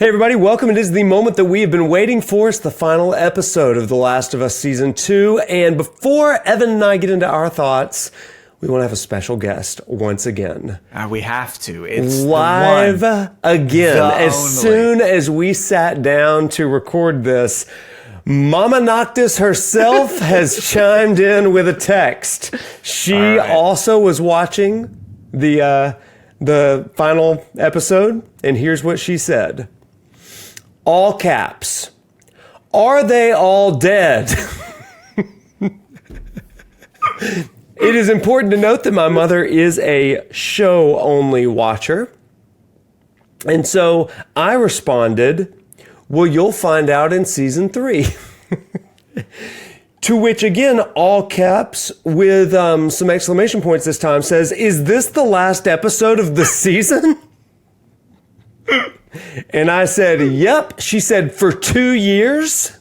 Hey everybody, welcome. It is the moment that we have been waiting for. It's the final episode of The Last of Us Season 2. And before Evan and I get into our thoughts, we want to have a special guest once again. We have to. It's live again. As only. Soon as we sat down to record this, Mama Noctis herself has chimed in with a text. She also was watching the final episode, and here's what she said. All caps. Are they all dead? It is important to note that my mother is a show-only watcher. And so I responded, well, you'll find out in season 3. To which, again, all caps with some exclamation points this time says, is this the last episode of the season? And I said, yep. She said, for 2 years?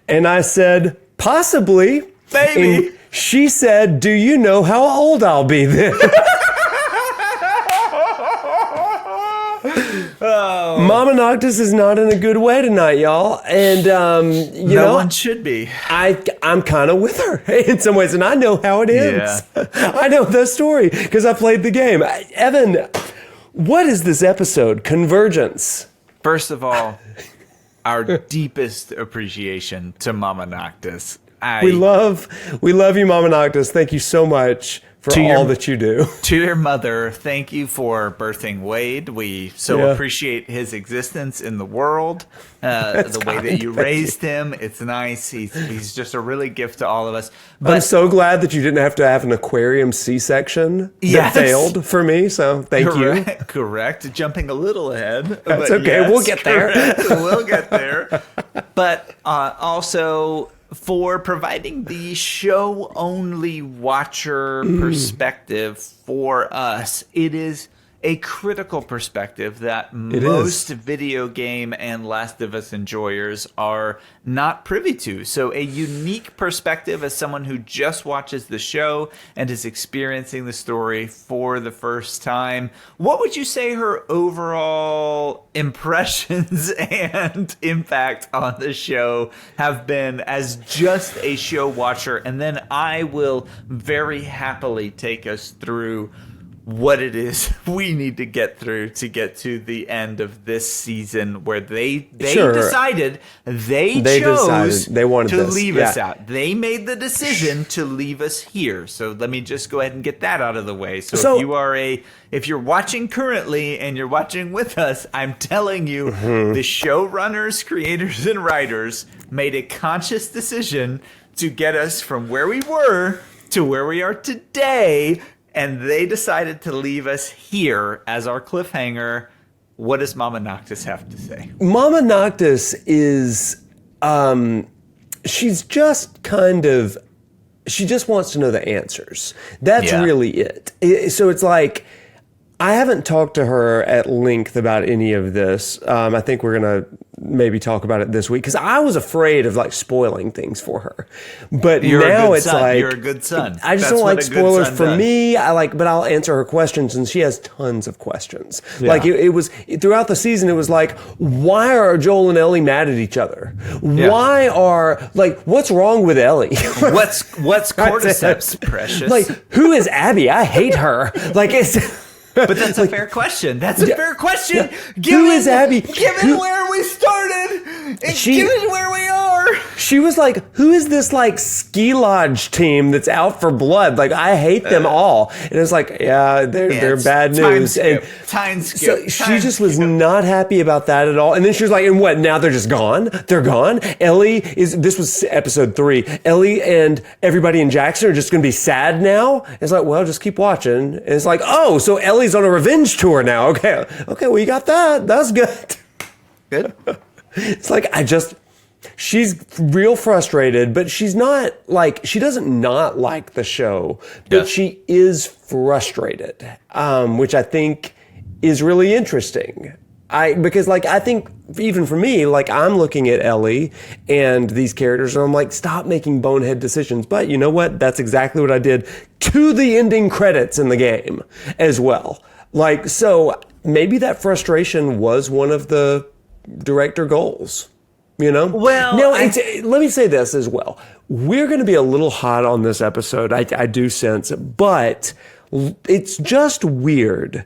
And I said, possibly. Maybe. And she said, do you know how old I'll be then? Mama Noctis is not in a good way tonight, y'all. And, no one should be. I'm kind of with her in some ways, and I know how it ends. Yeah. I know the story because I played the game. Evan, what is this episode? Convergence. First of all, our deepest appreciation to Mama Noctis. We love you, Mama Noctis. Thank you so much for all that you do. To your mother, thank you for birthing Wade. We appreciate his existence in the world, the way that you raised him. It's nice. He's just a really gift to all of us. But I'm so glad that you didn't have to have an aquarium C-section that failed for me, so thank you. Correct. Jumping a little ahead. That's okay. Yes, we'll get there. We'll get there. But also for providing the show-only watcher perspective for us. It is a critical perspective that most video game and Last of Us enjoyers are not privy to. So a unique perspective as someone who just watches the show and is experiencing the story for the first time. What would you say her overall impressions and impact on the show have been as just a show watcher? And then I will very happily take us through what it is we need to get through to get to the end of this season, where they decided they chose they wanted to this. leave us out. They made the decision to leave us here. So let me just go ahead and get that out of the way. So if you're watching currently and you're watching with us, I'm telling you, the showrunners, creators, and writers made a conscious decision to get us from where we were to where we are today. And they decided to leave us here as our cliffhanger. What does Mama Noctis have to say? Mama Noctis is, she's just she just wants to know the answers. That's really it. So it's like, I haven't talked to her at length about any of this. I think we're going to maybe talk about it this week because I was afraid of like spoiling things for her. But now it's like, you're a good son. I just don't like spoilers for me. But I'll answer her questions, and she has tons of questions. Yeah. Like it was throughout the season, it was like, why are Joel and Ellie mad at each other? Yeah. Why are what's wrong with Ellie? what's cordyceps, precious? Like, who is Abby? I hate her. Like it's. But that's a fair question. That's a fair question. Who is Abby? Given where we started, and given where we are. She was like, who is this ski lodge team that's out for blood? Like, I hate them all. And it's like, they're bad news. Time skip. So she just was not happy about that at all. And then she was like, and what, now they're just gone? They're gone? This was episode 3. Ellie and everybody in Jackson are just going to be sad now? It's like, well, just keep watching. And it's like, oh, so Ellie's on a revenge tour now. Okay, well, you got that. That's good. Good. It's like, she's real frustrated, but she's not she doesn't not like the show, but she is frustrated, which I think is really interesting. Because I think even for me, I'm looking at Ellie and these characters and I'm like, stop making bonehead decisions. But you know what? That's exactly what I did to the ending credits in the game as well. So maybe that frustration was one of the director goals. You know? Well, now, let me say this as well. We're going to be a little hot on this episode, I do sense, but it's just weird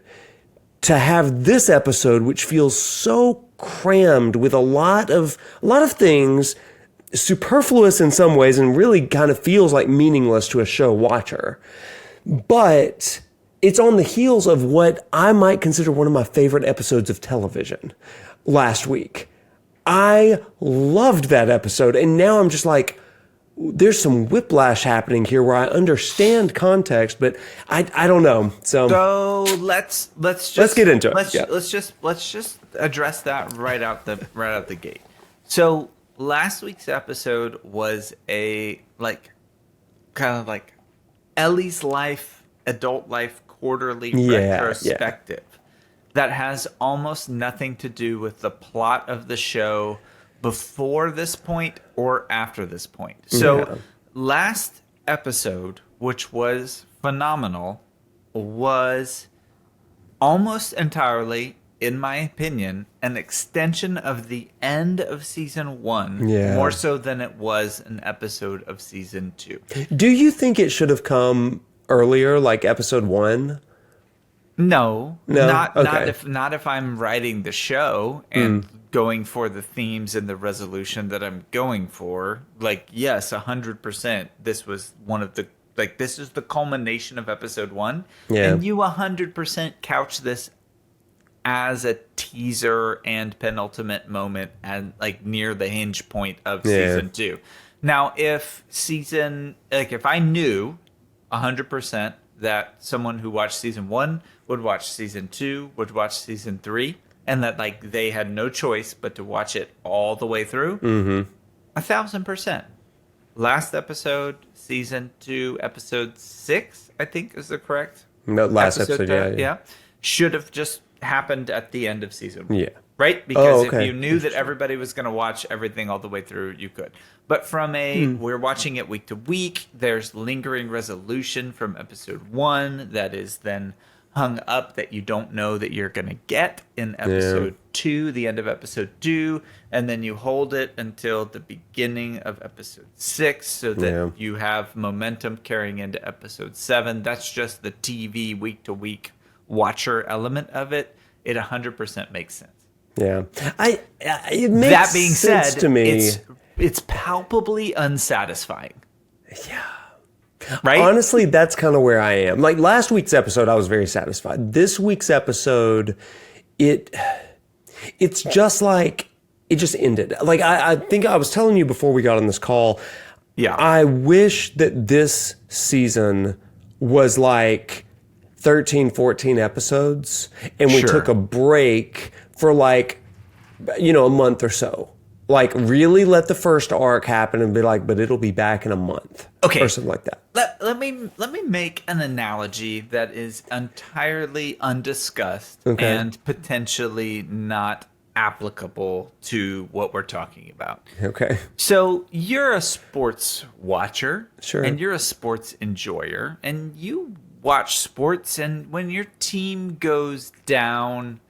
to have this episode, which feels so crammed with a lot of things, superfluous in some ways, and really kind of feels like meaningless to a show watcher. But it's on the heels of what I might consider one of my favorite episodes of television last week. I loved that episode, and now I'm just like, there's some whiplash happening here where I understand context, but I don't know. So let's get into it. Let's just address that right out the gate. So last week's episode was a kind of like Ellie's life, adult life quarterly retrospective. That has almost nothing to do with the plot of the show before this point or after this point. So last episode, which was phenomenal, was almost entirely, in my opinion, an extension of the end of season 1, more so than it was an episode of season 2. Do you think it should have come earlier, like episode 1? No, not if I'm writing the show and going for the themes and the resolution that I'm going for. Like, yes, 100%. This was one of the this is the culmination of episode 1, and you 100% couch this as a teaser and penultimate moment and like near the hinge point of season 2. Now, if I knew 100% that someone who watched season 1 would watch season 2, would watch season 3, and that like they had no choice but to watch it all the way through, 1,000%. Last episode, season 2, episode 6, I think is the correct. No, last episode, yeah. Should have just happened at the end of season 1. Yeah. Right? Because if you knew that everybody was going to watch everything all the way through, you could. But from we're watching it week to week, there's lingering resolution from episode 1 that is then hung up that you don't know that you're going to get in episode 2, the end of episode 2, and then you hold it until the beginning of episode 6 so that you have momentum carrying into episode 7. That's just the TV week to week watcher element of it. It 100% makes sense. Yeah, it makes that being sense said, to me. It's palpably unsatisfying. Yeah. Right? Honestly, that's kind of where I am. Like last week's episode, I was very satisfied. This week's episode, it's just like it just ended. Like I think I was telling you before we got on this call. Yeah. I wish that this season was like 13, 14 episodes, and we took a break for like, a month or so. Like really let the first arc happen and be like, but it'll be back in a month. Okay. Or something like that. Let me make an analogy that is entirely undiscussed and potentially not applicable to what we're talking about. Okay. So you're a sports watcher. Sure. And you're a sports enjoyer. And you watch sports, and when your team goes down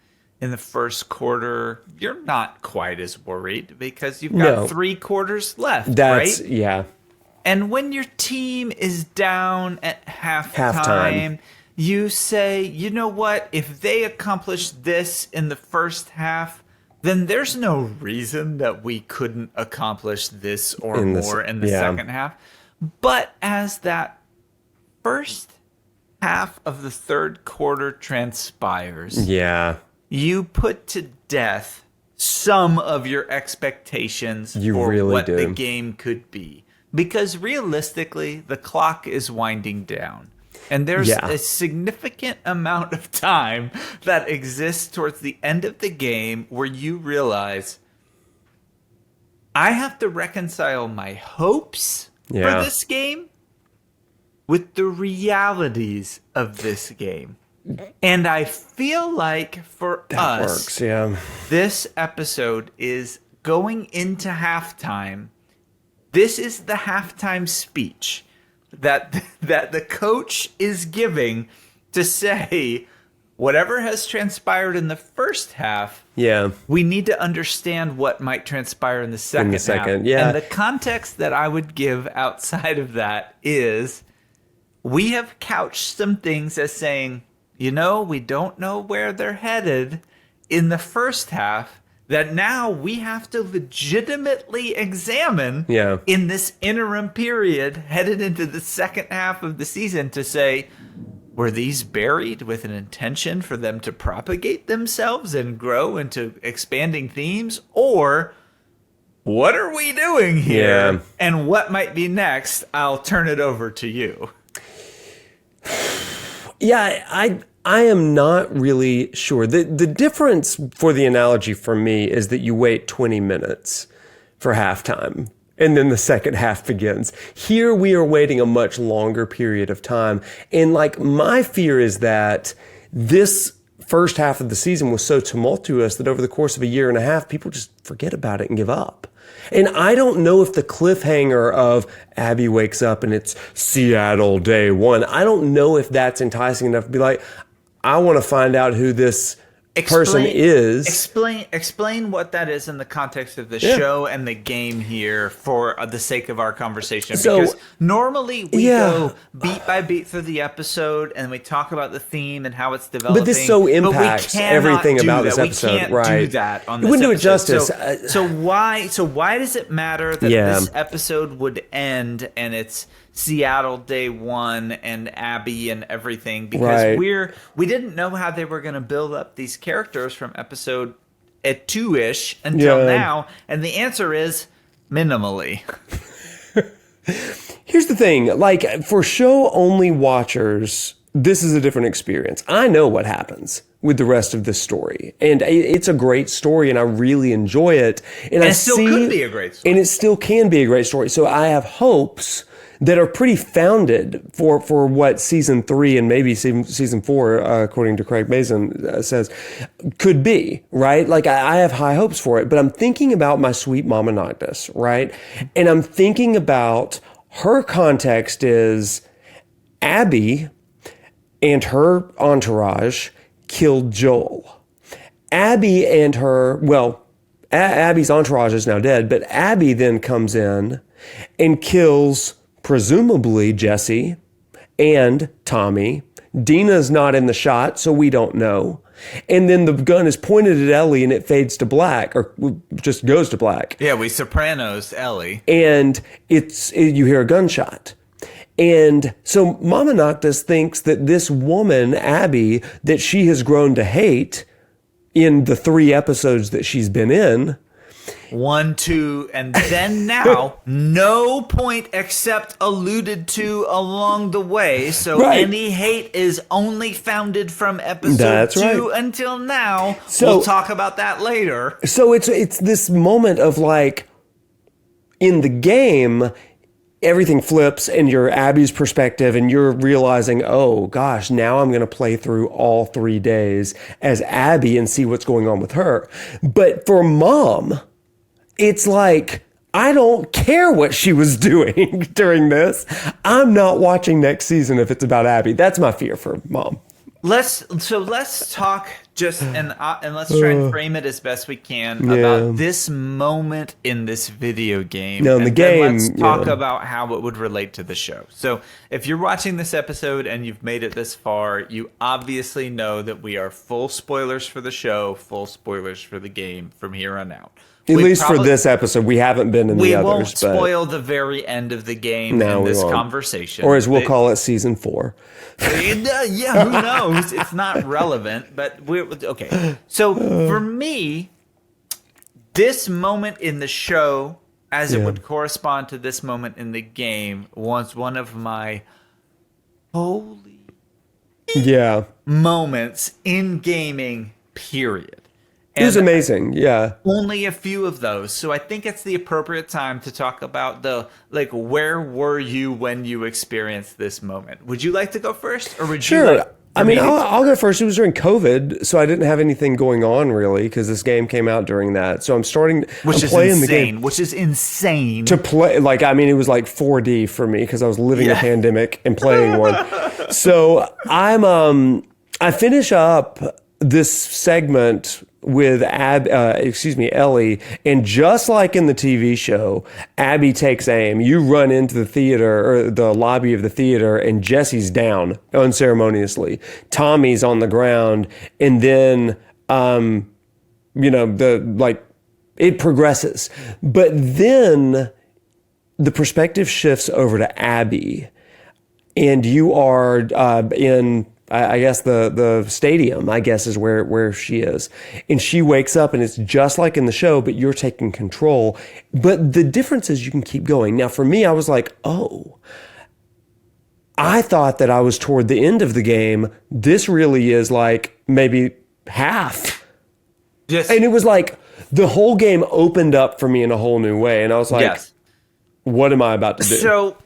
in the first quarter, you're not quite as worried because you've got 3 quarters left, right? Yeah. And when your team is down at halftime, you say, you know what? If they accomplish this in the first half, then there's no reason that we couldn't accomplish this or more in the second half. But as that first half of the third quarter transpires, you put to death some of your expectations for what the game could be. Because realistically, the clock is winding down. And there's a significant amount of time that exists towards the end of the game where you realize, I have to reconcile my hopes for this game with the realities of this game. And I feel like for us, this episode is going into halftime. This is the halftime speech that the coach is giving to say, whatever has transpired in the first half, we need to understand what might transpire in the second half. And the context that I would give outside of that is we have couched some things as saying, we don't know where they're headed in the first half, that now we have to legitimately examine in this interim period headed into the second half of the season to say, were these buried with an intention for them to propagate themselves and grow into expanding themes? Or what are we doing here? Yeah. And what might be next? I'll turn it over to you. Yeah, I am not really sure. The difference for the analogy for me is that you wait 20 minutes for halftime. And then the second half begins. Here we are waiting a much longer period of time. And my fear is that this first half of the season was so tumultuous that over the course of a year and a half, people just forget about it and give up. And I don't know if the cliffhanger of Abby wakes up and it's Seattle day one, I don't know if that's enticing enough to be like, I want to find out who this person is. Explain what that is in the context of the show and the game here for the sake of our conversation. Because normally we go beat by beat through the episode and we talk about the theme and how it's developing. But this so impacts everything about this episode. We can't do that on this episode. It wouldn't do it justice. So why does it matter that this episode would end and it's Seattle day one and Abby and everything? Because we didn't know how they were going to build up these characters from episode at 2-ish until now, and the answer is minimally. Here's the thing, for show only watchers, this is a different experience. I know what happens with the rest of this story, and it's a great story, and I really enjoy it. And it still could be a great story. And it still can be a great story. So I have hopes that are pretty founded for what season 3 and maybe season 4, according to Craig Mazin, says, could be, right? I have high hopes for it, but I'm thinking about my sweet Mama Noctis, right? And I'm thinking about her context is Abby and her entourage killed Joel. Abby and Abby's entourage is now dead, but Abby then comes in and kills presumably Jesse and Tommy. Dina's not in the shot, so we don't know. And then the gun is pointed at Ellie and it fades to black, or just goes to black. Yeah, we Sopranos Ellie. And you hear a gunshot. And so Mama Noctis thinks that this woman, Abby, that she has grown to hate in the 3 episodes that she's been in, 1, 2, and then now, no point except alluded to along the way. So any hate is only founded from episode 2 until now. So we'll talk about that later. So it's this moment of in the game, everything flips and you're Abby's perspective and you're realizing, oh gosh, now I'm going to play through all 3 days as Abby and see what's going on with her. But for Mom, it's I don't care what she was doing during this. I'm not watching next season if it's about Abby. That's my fear for Mom. Let's talk and let's try and frame it as best we can about this moment in this video game. No, in the game. Let's talk about how it would relate to the show. So if you're watching this episode and you've made it this far, you obviously know that we are full spoilers for the show, full spoilers for the game from here on out. At least for this episode, we haven't been in the others. We won't spoil the very end of the game in this conversation. Or as we'll call it, season 4. Yeah, who knows? It's not relevant, but okay. So for me, this moment in the show, as it would correspond to this moment in the game, was one of my holy moments in gaming, period. It was amazing, yeah. Only a few of those. So I think it's the appropriate time to talk about where were you when you experienced this moment? Would you like to go first? Or would you like... I'll go first. It was during COVID, so I didn't have anything going on really because this game came out during that. So I'm playing the game. Which is insane. To play, it was 4D for me because I was living a pandemic and playing one. So I finish up this segment with Ellie, and just like in the TV show, Abby takes aim. You run into the theater or the lobby of the theater, and Jesse's down unceremoniously. Tommy's on the ground, and then it progresses. But then the perspective shifts over to Abby, and you are in, I guess, the stadium, I guess, is where she is. And she wakes up, and it's just like in the show, but you're taking control. But the difference is you can keep going. Now, for me, I was like, oh, I thought that I was toward the end of the game. This really is like maybe half. Yes. And it was like the whole game opened up for me in a whole new way. And I was like, yes. What am I about to do? So,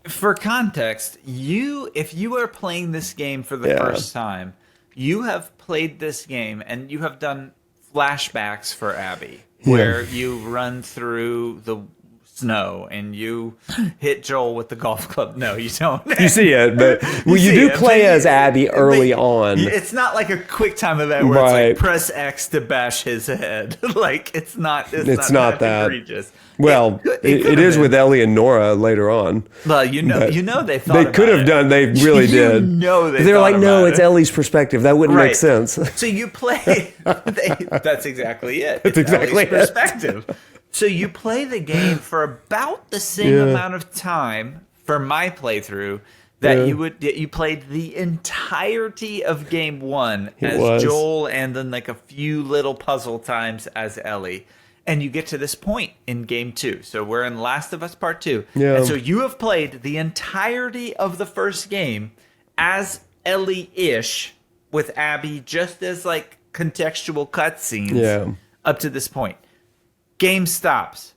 for context, if you are playing this game for the first time, you have played this game and you have done flashbacks for Abby, where you run through the snow and you hit Joel with the golf club. No, you don't. You see it, but you do play as Abby early on. It's not like a quick time event where it's like press X to bash his head. Like it's not that egregious. Well, it is with Ellie and Nora later on. Well, they thought they could have done. They really did. They're like, no, it's Ellie's perspective. That wouldn't make sense. So you play. That's exactly it. That's exactly Ellie's perspective. So you play the game for about the same amount of time for my playthrough that you played the entirety of game one as Joel, and then like a few little puzzle times as Ellie. And you get to this point in game two. So we're in Last of Us Part 2. Yeah. And so you have played the entirety of the first game as Ellie-ish with Abby just as like contextual cutscenes up to this point. Game stops.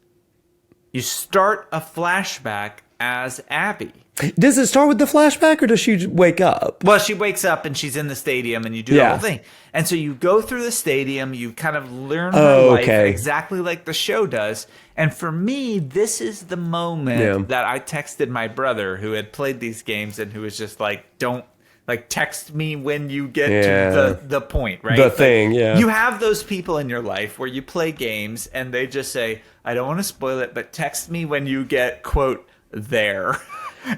You start a flashback as Abby. Does it start with the flashback, or does she wake up? Well, she wakes up and she's in the stadium, and you do the whole thing. And so you go through the stadium, you kind of learn her life exactly like the show does. And for me, this is the moment that I texted my brother who had played these games and who was just like, don't, like, text me when you get to the point, right? The thing, You have those people in your life where you play games and they just say, I don't want to spoil it, but text me when you get, quote, there.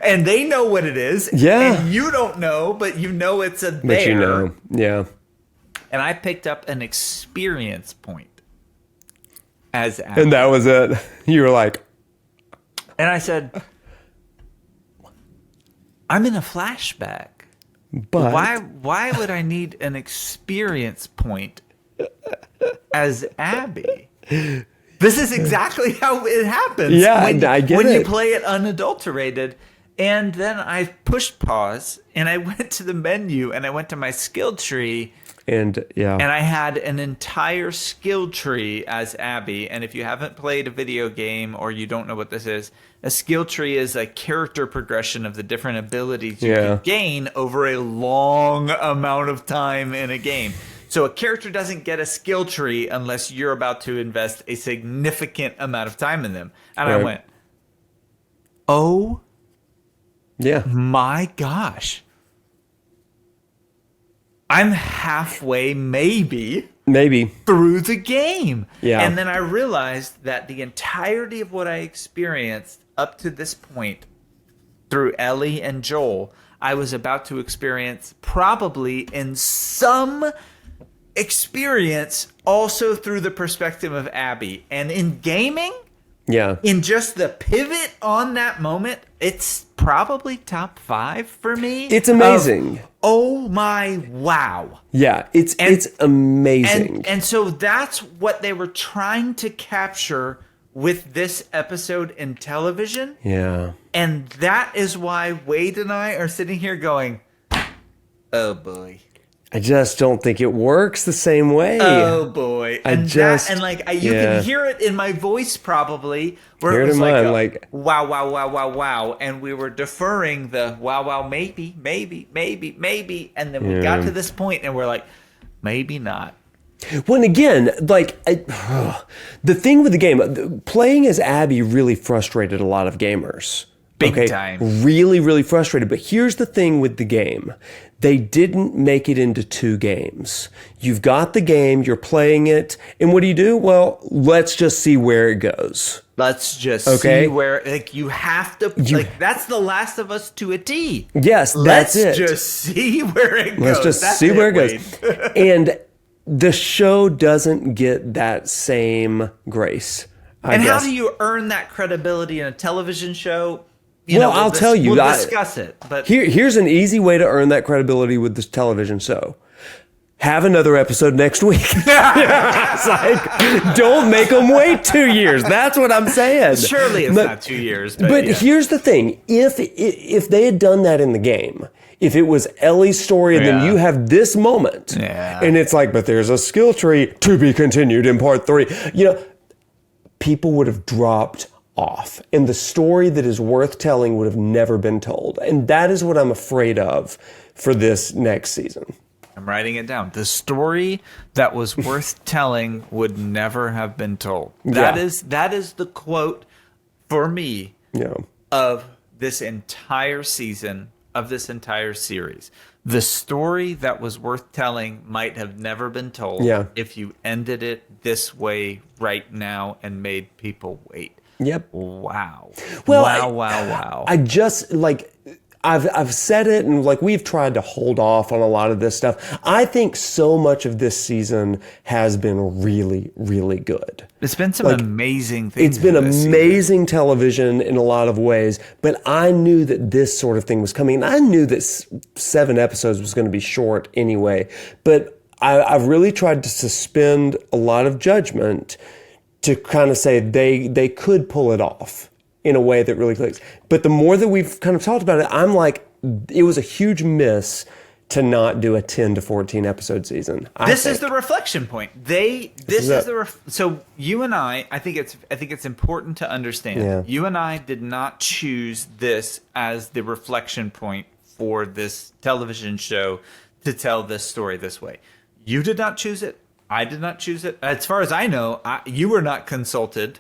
And they know what it is. Yeah. And you don't know, but you know it's a there. But you know, yeah. And I picked up an experience point as Abby. And that was it. You were like... And I said, I'm in a flashback. But why would I need an experience point as Abby? This is exactly how it happens. Yeah, I get it. When you play it unadulterated. And then I pushed pause and I went to the menu and I went to my skill tree. And I had an entire skill tree as Abby. And if you haven't played a video game or you don't know what this is, a skill tree is a character progression of the different abilities you can gain over a long amount of time in a game. So a character doesn't get a skill tree unless you're about to invest a significant amount of time in them. And I went, oh, my gosh. I'm halfway, maybe through the game. Yeah. And then I realized that the entirety of what I experienced up to this point through Ellie and Joel, I was about to experience probably in some experience also through the perspective of Abby. And in gaming, in just the pivot on that moment, it's probably top 5 for me. It's amazing. Oh my wow. Yeah, it's amazing. And so that's what they were trying to capture with this episode in television. Yeah. And that is why Wade and I are sitting here going, oh boy. I just don't think it works the same way. Oh boy. You can hear it in my voice probably, where it was like wow, wow, wow, wow, wow. And we were deferring the wow, wow, maybe. And then we got to this point and we're like, maybe not. Well, and again, the thing with the game, playing as Abby really frustrated a lot of gamers. Big time. Really, really frustrated. But here's the thing with the game. They didn't make it into 2 games. You've got the game, you're playing it, and what do? Well, let's just see where it goes. Let's just see where, like, you have to, like, that's The Last of Us to a T. Yes, that's it. Let's just see where it goes. Let's just see where it goes. And the show doesn't get that same grace, I guess. How do you earn that credibility in a television show? I'll tell you. We'll discuss it. But here's an easy way to earn that credibility with this television show. Have another episode next week. It's like, don't make them wait 2 years. That's what I'm saying. Surely it's not 2 years. But here's the thing. If they had done that in the game, if it was Ellie's story and then you have this moment, and it's like, but there's a skill tree to be continued in part 3, people would have dropped off, and the story that is worth telling would have never been told. And that is what I'm afraid of for this next season. I'm writing it down. The story that was worth telling would never have been told. That is the quote for me of this entire season, of this entire series. The story that was worth telling might have never been told if you ended it this way right now and made people wait. Yep. Wow. Well, wow. I just, like, I've said it, and like we've tried to hold off on a lot of this stuff. I think so much of this season has been really, really good. It's been some amazing things. It's been amazing television in a lot of ways, but I knew that this sort of thing was coming, and I knew that 7 episodes was going to be short anyway. But I've really tried to suspend a lot of judgment to kind of say they could pull it off in a way that really clicks. But the more that we've kind of talked about it, I'm like, it was a huge miss to not do a 10 to 14 episode season. This is the reflection point. So you and I think it's important to understand. You and I did not choose this as the reflection point for this television show to tell this story this way. You did not choose it. I did not choose it. As far as I know, you were not consulted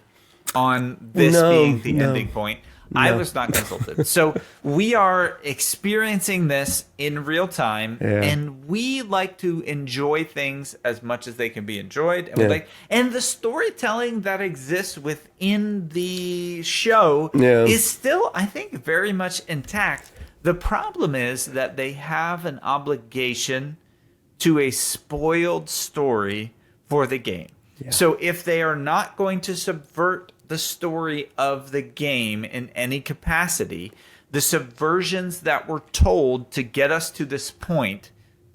on this being the ending point. No. I was not consulted. So we are experiencing this in real time, and we like to enjoy things as much as they can be enjoyed. And, and the storytelling that exists within the show is still, I think, very much intact. The problem is that they have an obligation to a spoiled story for the game. So if they are not going to subvert the story of the game in any capacity, the subversions that were told to get us to this point,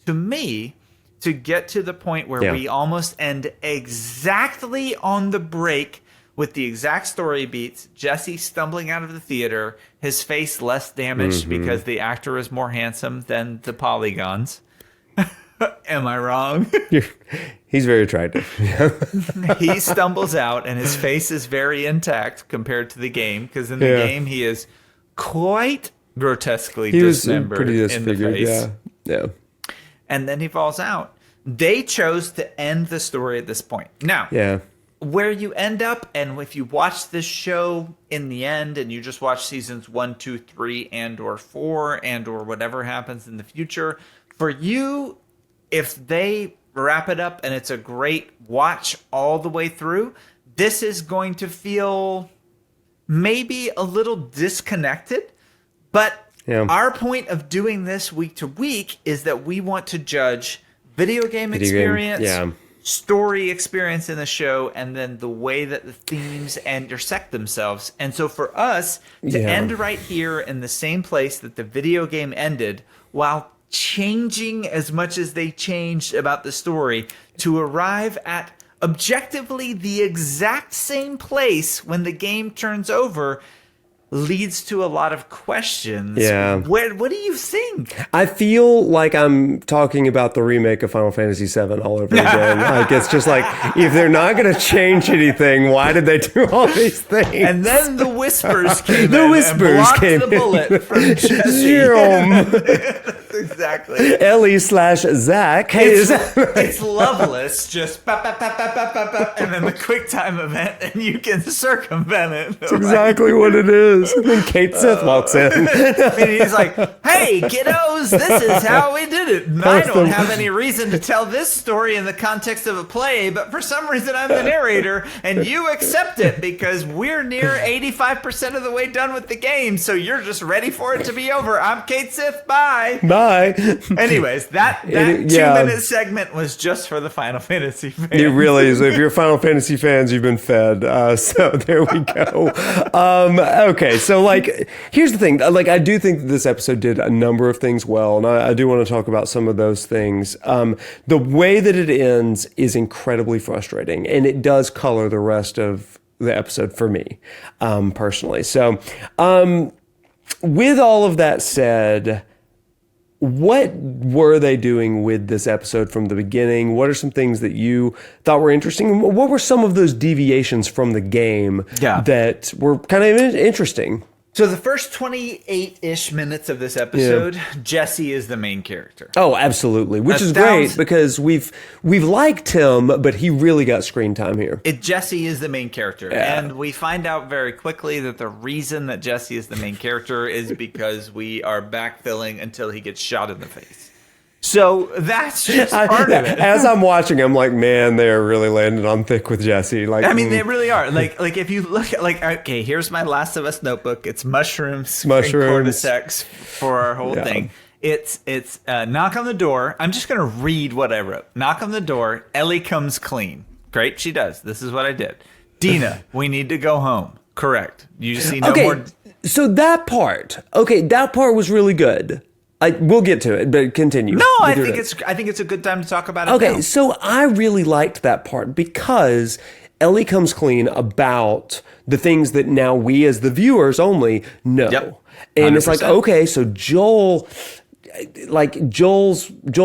to me, to get to the point where we almost end exactly on the break with the exact story beats, Jesse stumbling out of the theater, his face less damaged because the actor is more handsome than the polygons. Am I wrong? He's very attractive. He stumbles out, and his face is very intact compared to the game, because in the game he is quite grotesquely dismembered in the face. Yeah. And then he falls out. They chose to end the story at this point. Now, where you end up, and if you watch this show in the end, and you just watch seasons 1, 2, 3, and or 4, and or whatever happens in the future, for you, if they wrap it up and it's a great watch all the way through, this is going to feel maybe a little disconnected. But our point of doing this week to week is that we want to judge video game experience, story experience in the show, and then the way that the themes intersect themselves. And so for us to end right here in the same place that the video game ended, while changing as much as they changed about the story, to arrive at objectively the exact same place when the game turns over, leads to a lot of questions. What do you think? I feel like I'm talking about the remake of Final Fantasy VII all over again. Like, it's just like, if they're not going to change anything, why did they do all these things? And then the whispers came and blocked the bullet from Jesse. exactly. Ellie/Zach. Hey, It's Loveless, just bop, bop, bop, bop, bop, bop, bop, and then the QuickTime event, and you can circumvent it. That's exactly what it is. And then Kate Sith walks in. And he's like, hey, kiddos, this is how we did it. And I don't have any reason to tell this story in the context of a play, but for some reason I'm the narrator, and you accept it because we're near 85% of the way done with the game, so you're just ready for it to be over. I'm Kate Sith. Bye. Bye. Anyways, that 2-minute segment was just for the Final Fantasy fans. It really is. If you're Final Fantasy fans, you've been fed. So there we go. Okay, so like, here's the thing. Like, I do think that this episode did a number of things well, and I do want to talk about some of those things. The way that it ends is incredibly frustrating, and it does color the rest of the episode for me, personally. So, with all of that said, what were they doing with this episode from the beginning? What are some things that you thought were interesting? What were some of those deviations from the game that were kind of interesting? So the first 28-ish minutes of this episode, Jesse is the main character. Oh, absolutely. Which is great because we've liked him, but he really got screen time here. Jesse is the main character. Yeah. And we find out very quickly that the reason that Jesse is the main character is because we are backfilling until he gets shot in the face. So that's just part of it. As I'm watching, I'm like, man, they're really landing on thick with Jesse. Like, I mean, they really are. Like if you look at, like, okay, here's my Last of Us notebook. It's mushrooms. And cordyceps for our whole thing. It's knock on the door. I'm just gonna read what I wrote. Knock on the door. Ellie comes clean. Great, she does. This is what I did. Dina, we need to go home. Correct. You see no more. So that part was really good. We'll get to it, but continue. No, I think it's a good time to talk about it. Okay, now. So I really liked that part because Ellie comes clean about the things that now we as the viewers only know. Yep. And 100%. It's like, okay, so Joel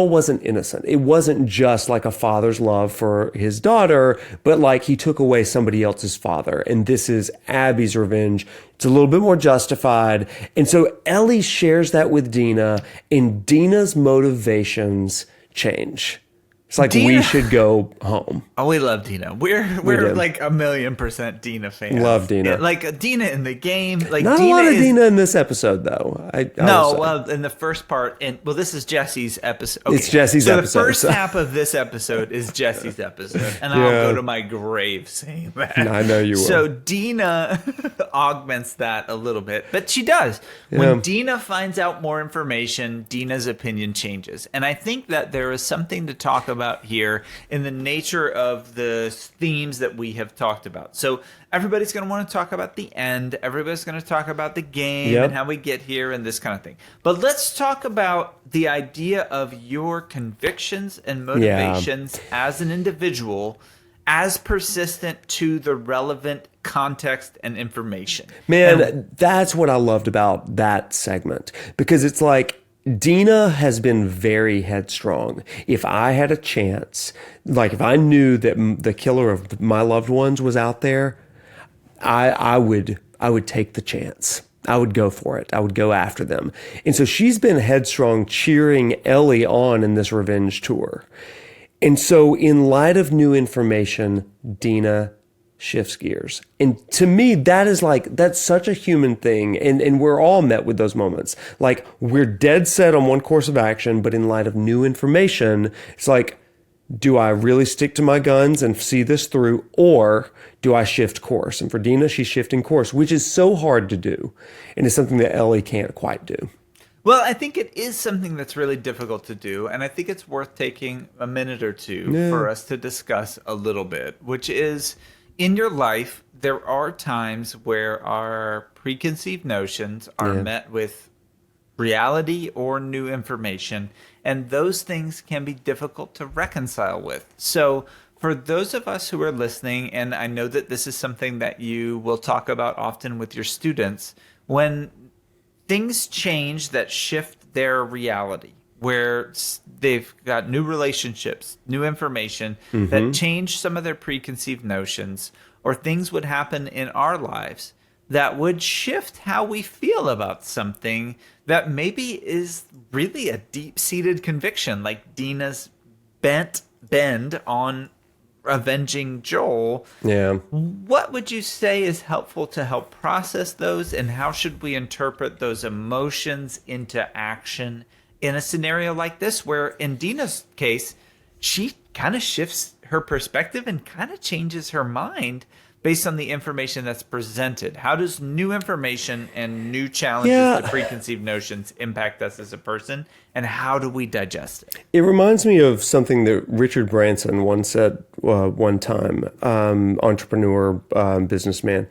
wasn't innocent. It wasn't just like a father's love for his daughter, but like he took away somebody else's father. And this is Abby's revenge. It's a little bit more justified. And so Ellie shares that with Dina, and Dina's motivations change. It's like Dina, we should go home. Oh, we love Dina. We're like 1,000,000% Dina fans. Love Dina. Yeah, like Dina in the game. Like not Dina a lot of Dina in this episode, though. Well, in the first part, this is Jesse's episode. Okay. It's Jesse's episode. So the first half of this episode is Jesse's episode, and I'll go to my grave saying that. I know you will. So Dina augments that a little bit, but she does. When Dina finds out more information, Dina's opinion changes, and I think that there is something to talk about here in the nature of the themes that we have talked about. So everybody's going to want to talk about the end. Everybody's going to talk about the game and how we get here and this kind of thing. But let's talk about the idea of your convictions and motivations as an individual as persistent to the relevant context and information. Man, that's what I loved about that segment, because it's like, Dina has been very headstrong. If I had a chance, like if I knew that the killer of my loved ones was out there, I would take the chance. I would go for it. I would go after them. And so she's been headstrong, cheering Ellie on in this revenge tour. And so in light of new information, Dina shifts gears. And to me, that's such a human thing. And we're all met with those moments. Like, we're dead set on one course of action, but in light of new information, it's like, do I really stick to my guns and see this through, or do I shift course? And for Dina, she's shifting course, which is so hard to do. And it's something that Ellie can't quite do. Well, I think it is something that's really difficult to do, and I think it's worth taking a minute or two for us to discuss a little bit, which is, in your life, there are times where our preconceived notions are met with reality or new information, and those things can be difficult to reconcile with. So for those of us who are listening, and I know that this is something that you will talk about often with your students, when things change that shift their reality, where they've got new relationships, new information that change some of their preconceived notions, or things would happen in our lives that would shift how we feel about something that maybe is really a deep-seated conviction, like Dina's bend on avenging Joel. Yeah. What would you say is helpful to help process those, and how should we interpret those emotions into action in a scenario like this, where in Dina's case, she kind of shifts her perspective and kind of changes her mind based on the information that's presented? How does new information and new challenges to preconceived notions impact us as a person, and how do we digest it? It reminds me of something that Richard Branson once said one time, entrepreneur, businessman.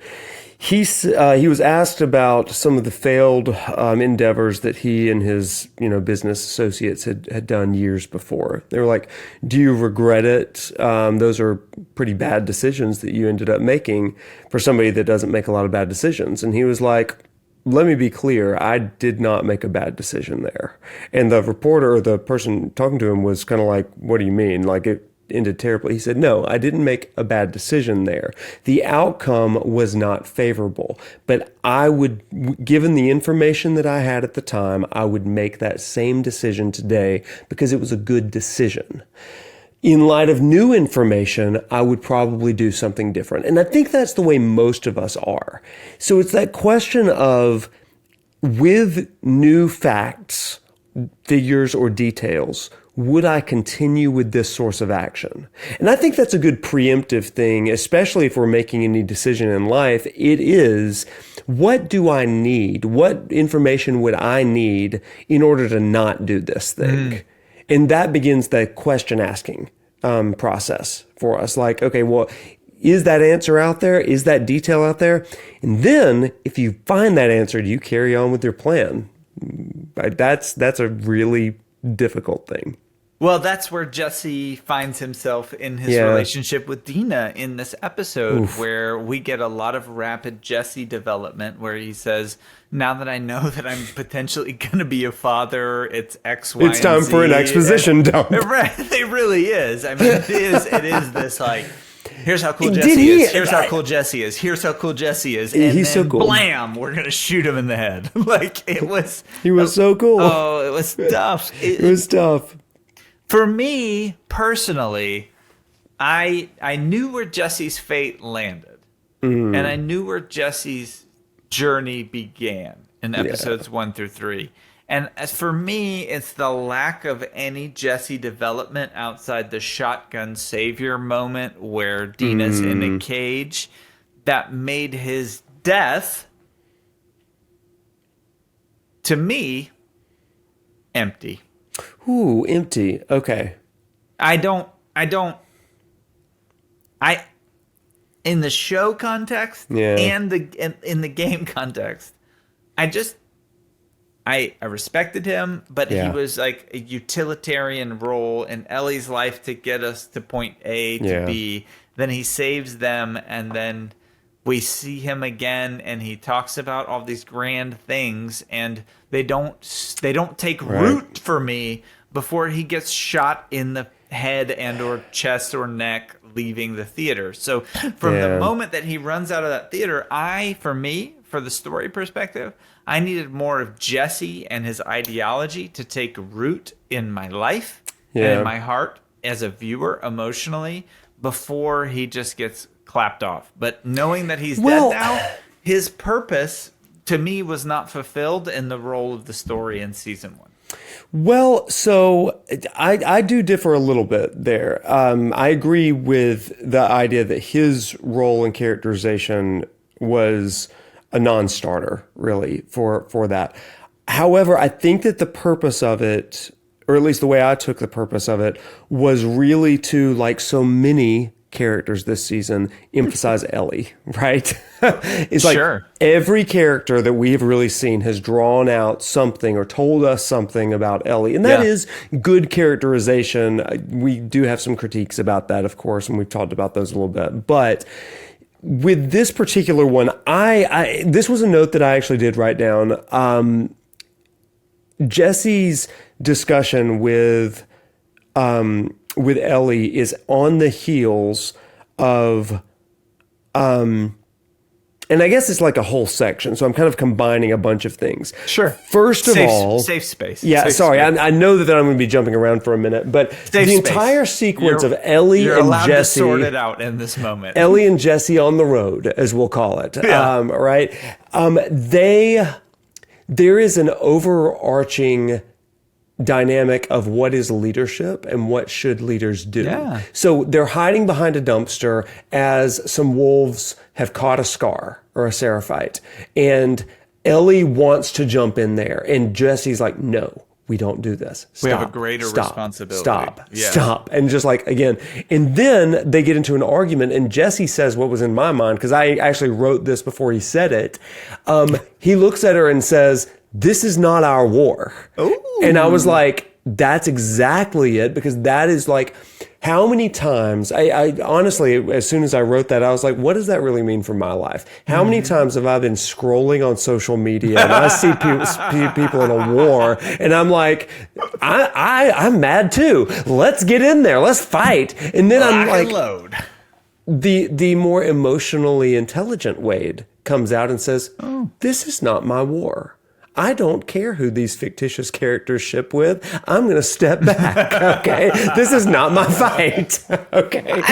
He was asked about some of the failed endeavors that he and his business associates had done years before. They were like, "Do you regret it? Those are pretty bad decisions that you ended up making for somebody that doesn't make a lot of bad decisions." And he was like, "Let me be clear, I did not make a bad decision there." And the reporter, or the person talking to him, was kind of like, "What do you mean? Like, it ended terribly?" He said, "No, I didn't make a bad decision there. The outcome was not favorable, but given the information that I had at the time, I would make that same decision today because it was a good decision. In light of new information, I would probably do something different." And I think that's the way most of us are. So it's that question of, with new facts, figures, or details, would I continue with this source of action? And I think that's a good preemptive thing, especially if we're making any decision in life. It is, what do I need? What information would I need in order to not do this thing? And that begins the question asking process for us. Like, okay, well, is that answer out there? Is that detail out there? And then if you find that answer, do you carry on with your plan? That's a really difficult thing. Well, that's where Jesse finds himself in his relationship with Dina in this episode, where we get a lot of rapid Jesse development, where he says, "Now that I know that I'm potentially going to be a father, it's X, Y, it's time and Z." for an exposition dump. Right, it really is. I mean, it is this like, here's how cool Jesse is. Here's how cool Jesse is. Here's how cool Jesse is. And he's then, so cool. Blam! We're gonna shoot him in the head. Like, it was. He was so cool. Oh, it was tough. It was tough. For me personally, I knew where Jesse's fate landed, and I knew where Jesse's journey began in episodes 1 through 3. And as for me, it's the lack of any Jesse development outside the shotgun savior moment where Dina's in a cage that made his death, to me, empty. Ooh, empty. Okay. In the show context and in the game context, I respected him, but he was like a utilitarian role in Ellie's life to get us to point A to B. Then he saves them, and then we see him again, and he talks about all these grand things, and they don't take root for me before he gets shot in the head and or chest or neck leaving the theater. So from the moment that he runs out of that theater, for the story perspective, I needed more of Jesse and his ideology to take root in my life and in my heart as a viewer emotionally before he just gets clapped off. But knowing that he's dead now, his purpose to me was not fulfilled in the role of the story in season 1. Well, so I do differ a little bit there. I agree with the idea that his role and characterization was a non-starter, really, for that. However, I think that the purpose of it, or at least the way I took the purpose of it, was really to, like so many characters this season, emphasize Ellie, right? It's like every character that we've really seen has drawn out something or told us something about Ellie. And that is good characterization. We do have some critiques about that, of course, and we've talked about those a little bit. But with this particular one, this was a note that I actually did write down. Jesse's discussion with Ellie is on the heels of and I guess it's like a whole section, so I'm kind of combining a bunch of things. Sure. First of all... Safe space. Yeah, safe sorry. space. I know that I'm going to be jumping around for a minute, but the entire sequence of Ellie you're and allowed Jesse... to sort it out in this moment. Ellie and Jesse on the road, as we'll call it. Yeah. Right? There is an overarching dynamic of what is leadership and what should leaders do. Yeah. So they're hiding behind a dumpster as some wolves have caught a scar or a seraphite. And Ellie wants to jump in there. And Jesse's like, no, we don't do this. Stop, we have a greater responsibility. Stop. And just like, again, and then they get into an argument and Jesse says what was in my mind, because I actually wrote this before he said it. He looks at her and says, this is not our war. Ooh. And I was like, that's exactly it, because that is like, how many times, I honestly, as soon as I wrote that, I was like, what does that really mean for my life? How many times have I been scrolling on social media and I see people in a war and I'm like, I'm mad too. Let's get in there. Let's fight. And then I'm like, load. The more emotionally intelligent Wade comes out and says, this is not my war. I don't care who these fictitious characters ship with. I'm going to step back. Okay. This is not my fight. Okay.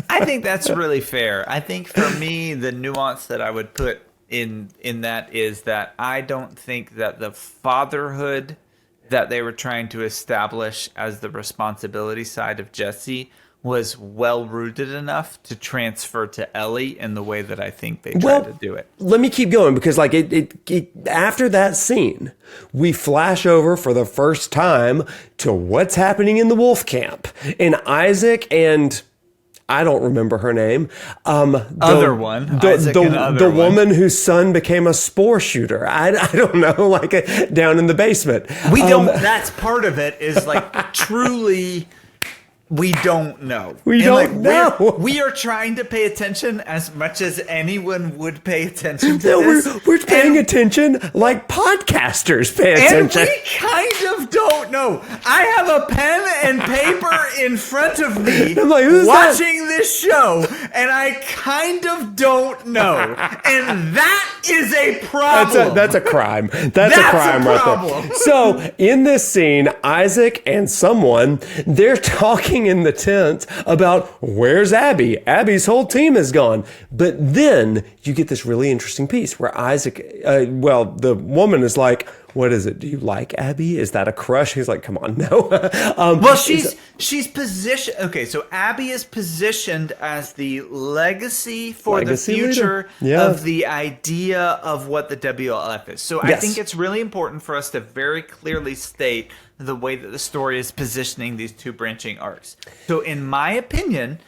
I think that's really fair. I think for me, the nuance that I would put in that is that I don't think that the fatherhood that they were trying to establish as the responsibility side of Jesse was well rooted enough to transfer to Ellie in the way that I think they tried to do it. Let me keep going, because like it after that scene, we flash over for the first time to what's happening in the wolf camp. And Isaac and I don't remember her name. The woman whose son became a spore shooter. I don't know, like down in the basement. We don't. That's part of it. Is like truly. We don't know. We don't know. We are trying to pay attention as much as anyone would pay attention to no, this. We're paying attention like podcasters pay attention. And we kind of don't know. I have a pen and paper in front of me watching this show, and I kind of don't know. And that is a problem. That's a crime. That's a crime right there. So in this scene, Isaac and someone, they're talking in the tent about where's Abby? Abby's whole team is gone. But then you get this really interesting piece where Isaac, the woman is like, what is it? Do you like Abby? Is that a crush? He's like, come on, no. She's positioned. Okay, so Abby is positioned as the legacy for the future of the idea of what the WLF is. So I think it's really important for us to very clearly state the way that the story is positioning these two branching arcs. So in my opinion,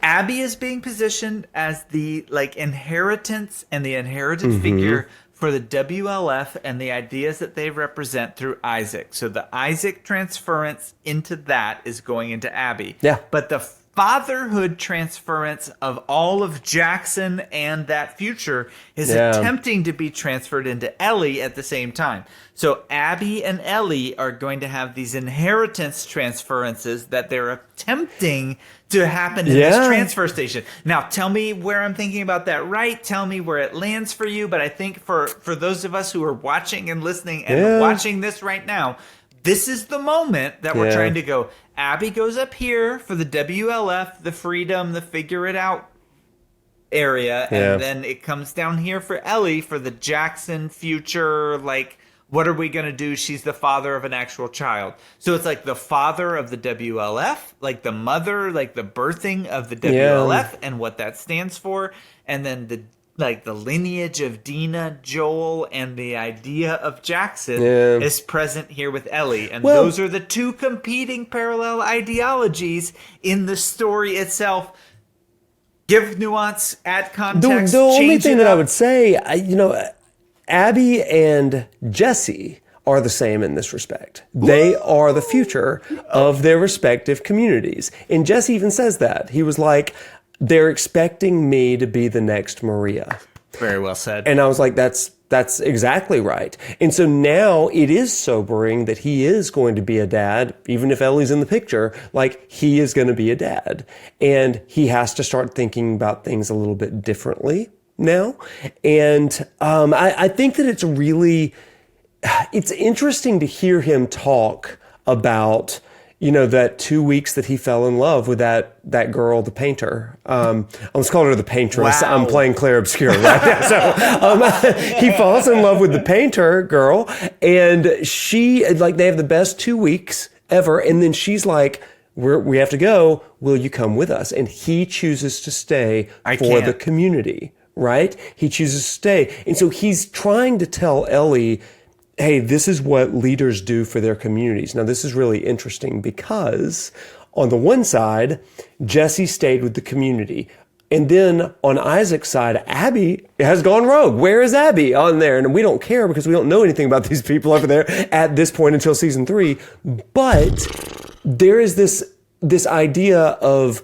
Abby is being positioned as the inheritance and the inherited figure for the WLF and the ideas that they represent through Isaac. So the Isaac transference into that is going into Abby. Yeah. But the fatherhood transference of all of Jackson and that future is attempting to be transferred into Ellie at the same time. So Abby and Ellie are going to have these inheritance transferences that they're attempting to happen in this transfer station. Now, tell me where I'm thinking about that right. Tell me where it lands for you. But I think for those of us who are watching and listening and watching this right now, this is the moment that we're trying to go. Abby goes up here for the WLF, the freedom, the figure it out area. And then it comes down here for Ellie for the Jackson future, what are we going to do? She's the father of an actual child. So it's like the father of the WLF, like the mother, like the birthing of the WLF and what that stands for. And then the lineage of Dina, Joel, and the idea of Jackson is present here with Ellie. And those are the two competing parallel ideologies in the story itself. Give nuance, add context, the only change thing it that up. I would say, Abby and Jesse are the same in this respect. They are the future of their respective communities. And Jesse even says that. He was like, they're expecting me to be the next Maria. Very well said. And I was like, that's exactly right. And so now it is sobering that he is going to be a dad, even if Ellie's in the picture, he is going to be a dad. And he has to start thinking about things a little bit differently now. And I think that it's interesting to hear him talk about, that 2 weeks that he fell in love with that girl, the painter. I was calling her the paintress. Wow. I'm playing Claire Obscure right now. So he falls in love with the painter girl, and they have the best 2 weeks ever. And then she's like, we have to go. Will you come with us? And he chooses to stay for the community, right? He chooses to stay. And so he's trying to tell Ellie, hey, this is what leaders do for their communities. Now, this is really interesting because on the one side, Jesse stayed with the community. And then on Isaac's side, Abby has gone rogue. Where is Abby on there? And we don't care because we don't know anything about these people over there at this point until season 3. But there is this idea of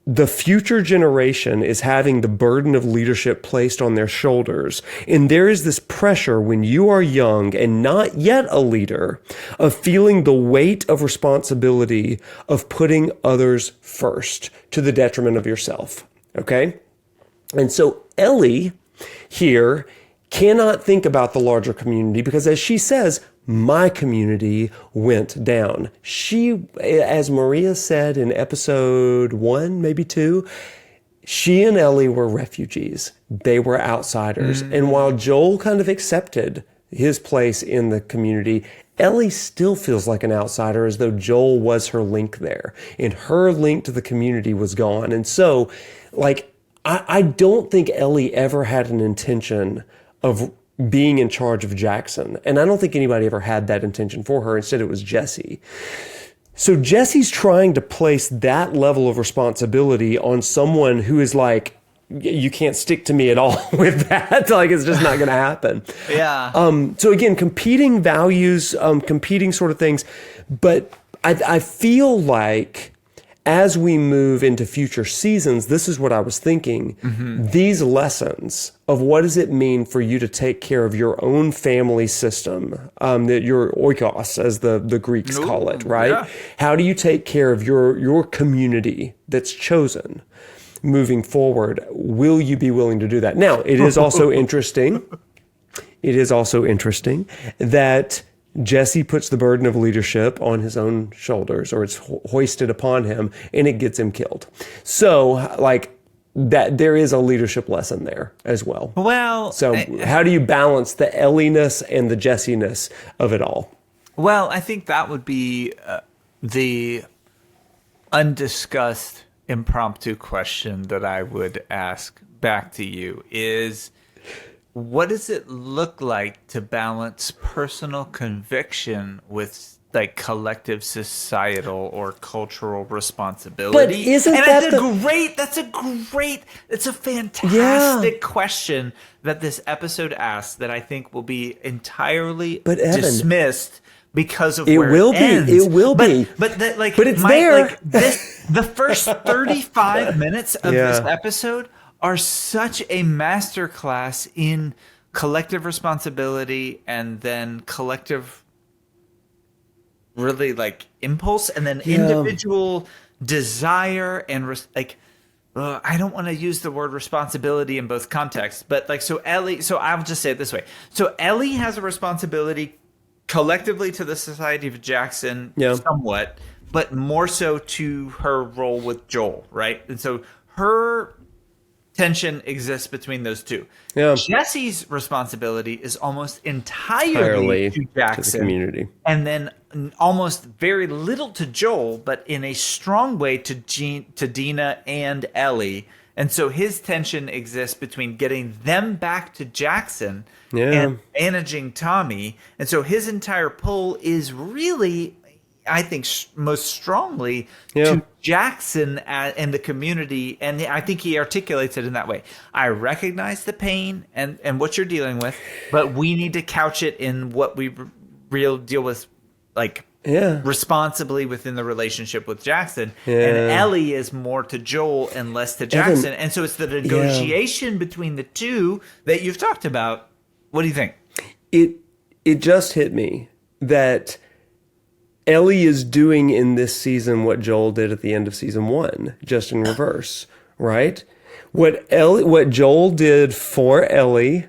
the future generation is having the burden of leadership placed on their shoulders. And there is this pressure when you are young and not yet a leader of feeling the weight of responsibility of putting others first to the detriment of yourself. Okay? And so Ellie here cannot think about the larger community because, as she says, my community went down. She, as Maria said in episode 1, maybe 2, she and Ellie were refugees. They were outsiders. And while Joel kind of accepted his place in the community, Ellie still feels like an outsider, as though Joel was her link there. And her link to the community was gone. And so, I don't think Ellie ever had an intention of being in charge of Jackson. And I don't think anybody ever had that intention for her. Instead, it was Jesse. So Jesse's trying to place that level of responsibility on someone who is like, you can't stick to me at all with that. It's just not going to happen. Yeah. So again, competing values, competing sort of things. But I feel like as we move into future seasons, this is what I was thinking. These lessons of what does it mean for you to take care of your own family system, that your oikos, as the Greeks call it, right? Yeah. How do you take care of your community that's chosen moving forward? Will you be willing to do that? Now, it is also interesting. It is also interesting that Jesse puts the burden of leadership on his own shoulders, or it's hoisted upon him, and it gets him killed. So, that there is a leadership lesson there as well. Well, so how do you balance the Ellie-ness and the Jesse-ness of it all? Well, I think that would be the undiscussed impromptu question that I would ask back to you is, what does it look like to balance personal conviction with collective societal or cultural responsibility? But isn't it's a fantastic question that this episode asks that I think will be entirely dismissed because of where it ends. It will be. But it's there. The first 35 minutes of this episode are such a masterclass in collective responsibility and then collective impulse and then individual desire and I don't want to use the word responsibility in both contexts, but so I'll just say it this way. So Ellie has a responsibility collectively to the society of Jackson somewhat, but more so to her role with Joel, right? And so her tension exists between those two. Yeah. Jesse's responsibility is almost entirely to Jackson, to the community, and then almost very little to Joel, but in a strong way to Dina and Ellie. And so his tension exists between getting them back to Jackson and managing Tommy. And so his entire pull is really, I think, most strongly to Jackson and the community. And I think he articulates it in that way. I recognize the pain and what you're dealing with, but we need to couch it in what we deal with, responsibly within the relationship with Jackson. And Ellie is more to Joel and less to Jackson. Evan, and so it's the negotiation between the two that you've talked about. What do you think? It just hit me that Ellie is doing in this season what Joel did at the end of season 1, just in reverse, right? what Joel did for Ellie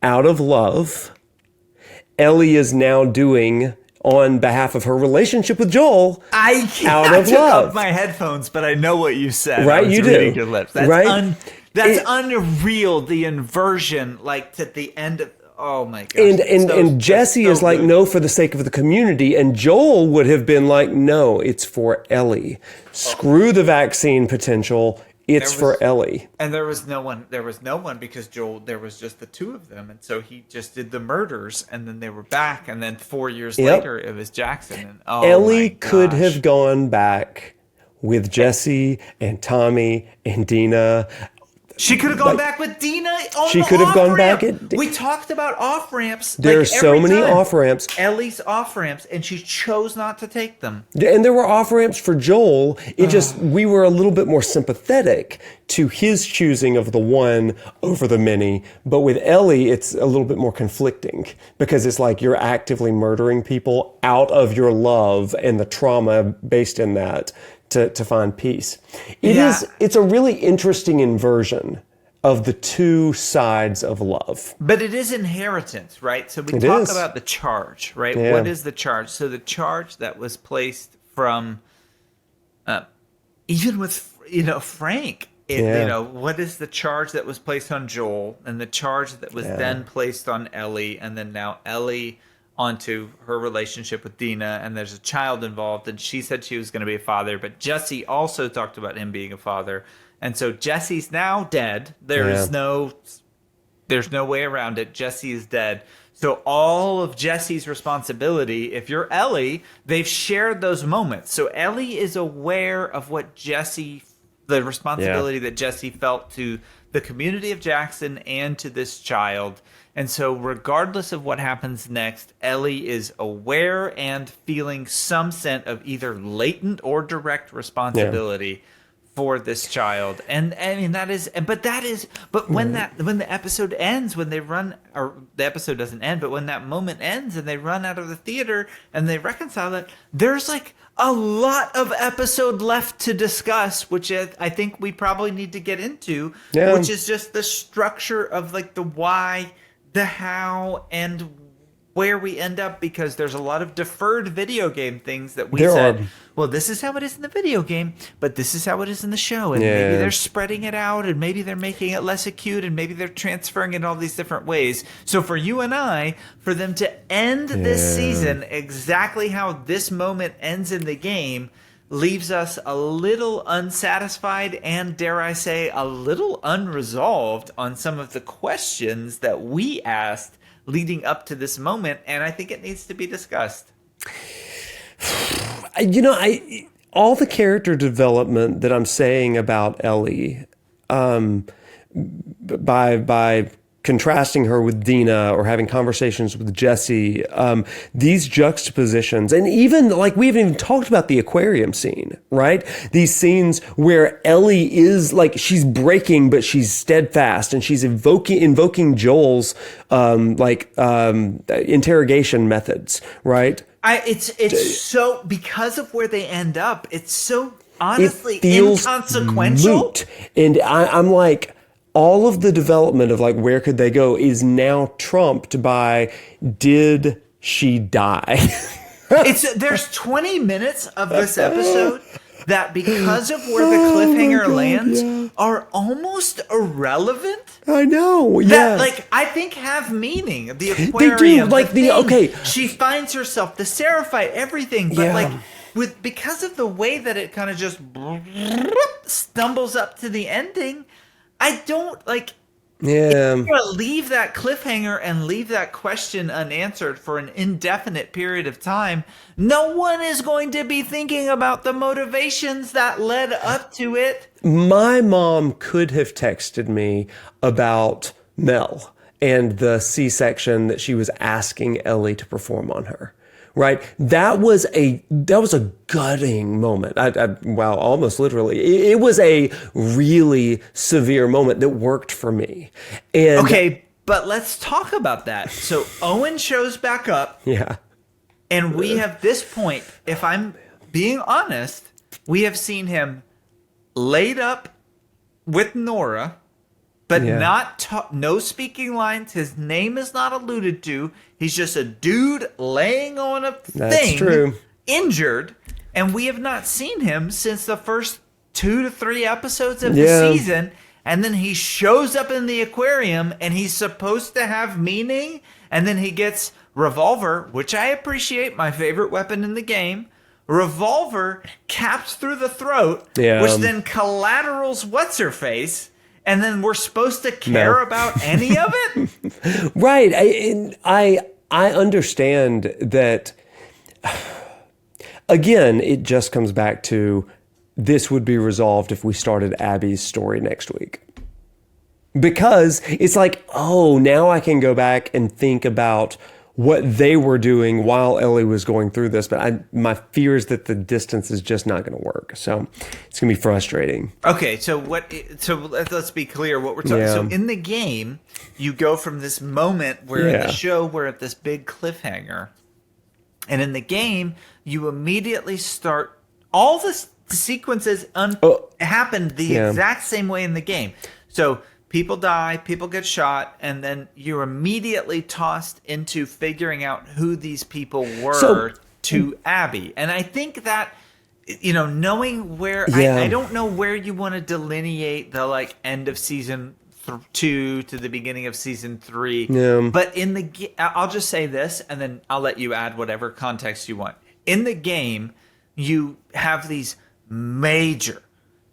out of love, Ellie is now doing on behalf of her relationship with Joel I took off my headphones, but I know what you said. Right, you do. Your lips. That's right? That's unreal. The inversion, like to the end of. Oh my gosh. And Jesse is like, no, for the sake of the community. And Joel would have been like, no, it's for Ellie. Screw the vaccine potential. It's for Ellie. And there was no one because Joel, there was just the two of them. And so he just did the murders and then they were back. And then 4 years later, it was Jackson. And Ellie could have gone back with Jesse and Tommy and Dina. She could have gone back with Dina on she the could have gone off-ramp. back. We talked about off-ramps. There are so many off-ramps. Ellie's off-ramps, and she chose not to take them. And there were off-ramps for Joel. We were a little bit more sympathetic to his choosing of the one over the many. But with Ellie, it's a little bit more conflicting because it's like you're actively murdering people out of your love and the trauma based in that. To find peace. It's a really interesting inversion of the two sides of love. But it is inheritance, right? So we talk about the charge, right? Yeah. What is the charge? So the charge that was placed from, even with, Frank, what is the charge that was placed on Joel and the charge that was then placed on Ellie and then now Ellie onto her relationship with Dina, and there's a child involved, and she said she was going to be a father, but Jesse also talked about him being a father, and so Jesse's now dead. There's no way around it. Jesse is dead. So all of Jesse's responsibility, if you're Ellie, they've shared those moments. So Ellie is aware of what the responsibility that Jesse felt to the community of Jackson and to this child. And so regardless of what happens next, Ellie is aware and feeling some sense of either latent or direct responsibility for this child. And I mean, but when the episode ends, when the episode doesn't end, but when that moment ends and they run out of the theater and they reconcile it, there's like a lot of episode left to discuss, which I think we probably need to get into, which is just the structure of like the why, the how, and where we end up, because there's a lot of deferred video game things that we said, well, this is how it is in the video game, but this is how it is in the show, and maybe they're spreading it out, and maybe they're making it less acute, and maybe they're transferring it in all these different ways. So for you and I, for them to end this season exactly how this moment ends in the game leaves us a little unsatisfied and, dare I say, a little unresolved on some of the questions that we asked leading up to this moment, and I think it needs to be discussed. All the character development that I'm saying about Ellie, by contrasting her with Dina or having conversations with Jesse, these juxtapositions, and even like we haven't even talked about the aquarium scene, right? These scenes where Ellie is like, she's breaking, but she's steadfast, and she's invoking Joel's interrogation methods, right? It's so, because of where they end up, it's so honestly inconsequential. Moot. And I'm like, all of the development of like where could they go is now trumped by, did she die? There's 20 minutes of this episode that, because of where the cliffhanger lands, are almost irrelevant. I know, that, I think have meaning. The aquarium, they do. She finds herself, the Seraphite, everything, but because of the way that it kind of just stumbles up to the ending, I don't if you're gonna leave that cliffhanger and leave that question unanswered for an indefinite period of time, no one is going to be thinking about the motivations that led up to it. My mom could have texted me about Mel and the C-section that she was asking Ellie to perform on her. Right, that was a gutting moment. Almost literally, it was a really severe moment that worked for me. And okay, but let's talk about that. So Owen shows back up, and we have this point. If I'm being honest, we have seen him laid up with Nora, but Yeah. no speaking lines. His name is not alluded to. He's just a dude laying on a That's thing, true. injured, and we have not seen him since the first 2 to 3 episodes of the Yeah. season. And then he shows up in the aquarium, and he's supposed to have meaning. And then he gets revolver, which I appreciate, my favorite weapon in the game. Revolver caps through the throat, Yeah. which then collaterals what's her face, and then we're supposed to care No. about any of it. Right. I understand that. Again, it just comes back to this would be resolved if we started Abby's story next week. Because it's like, oh, now I can go back and think about what they were doing while Ellie was going through this. But my fear is that the distance is just not going to work. So it's going to be frustrating. Okay, so let's be clear what we're talking. Yeah. So in the game, you go from this moment where in the show we're at this big cliffhanger, and in the game you immediately start all the sequences happened the exact same way in the game. So people die, people get shot, and then you're immediately tossed into figuring out who these people were to Abby. And I think that, knowing where, I don't know where you want to delineate the end of season 2 to the beginning of season 3. Yeah. But I'll just say this, and then I'll let you add whatever context you want. In the game, you have these major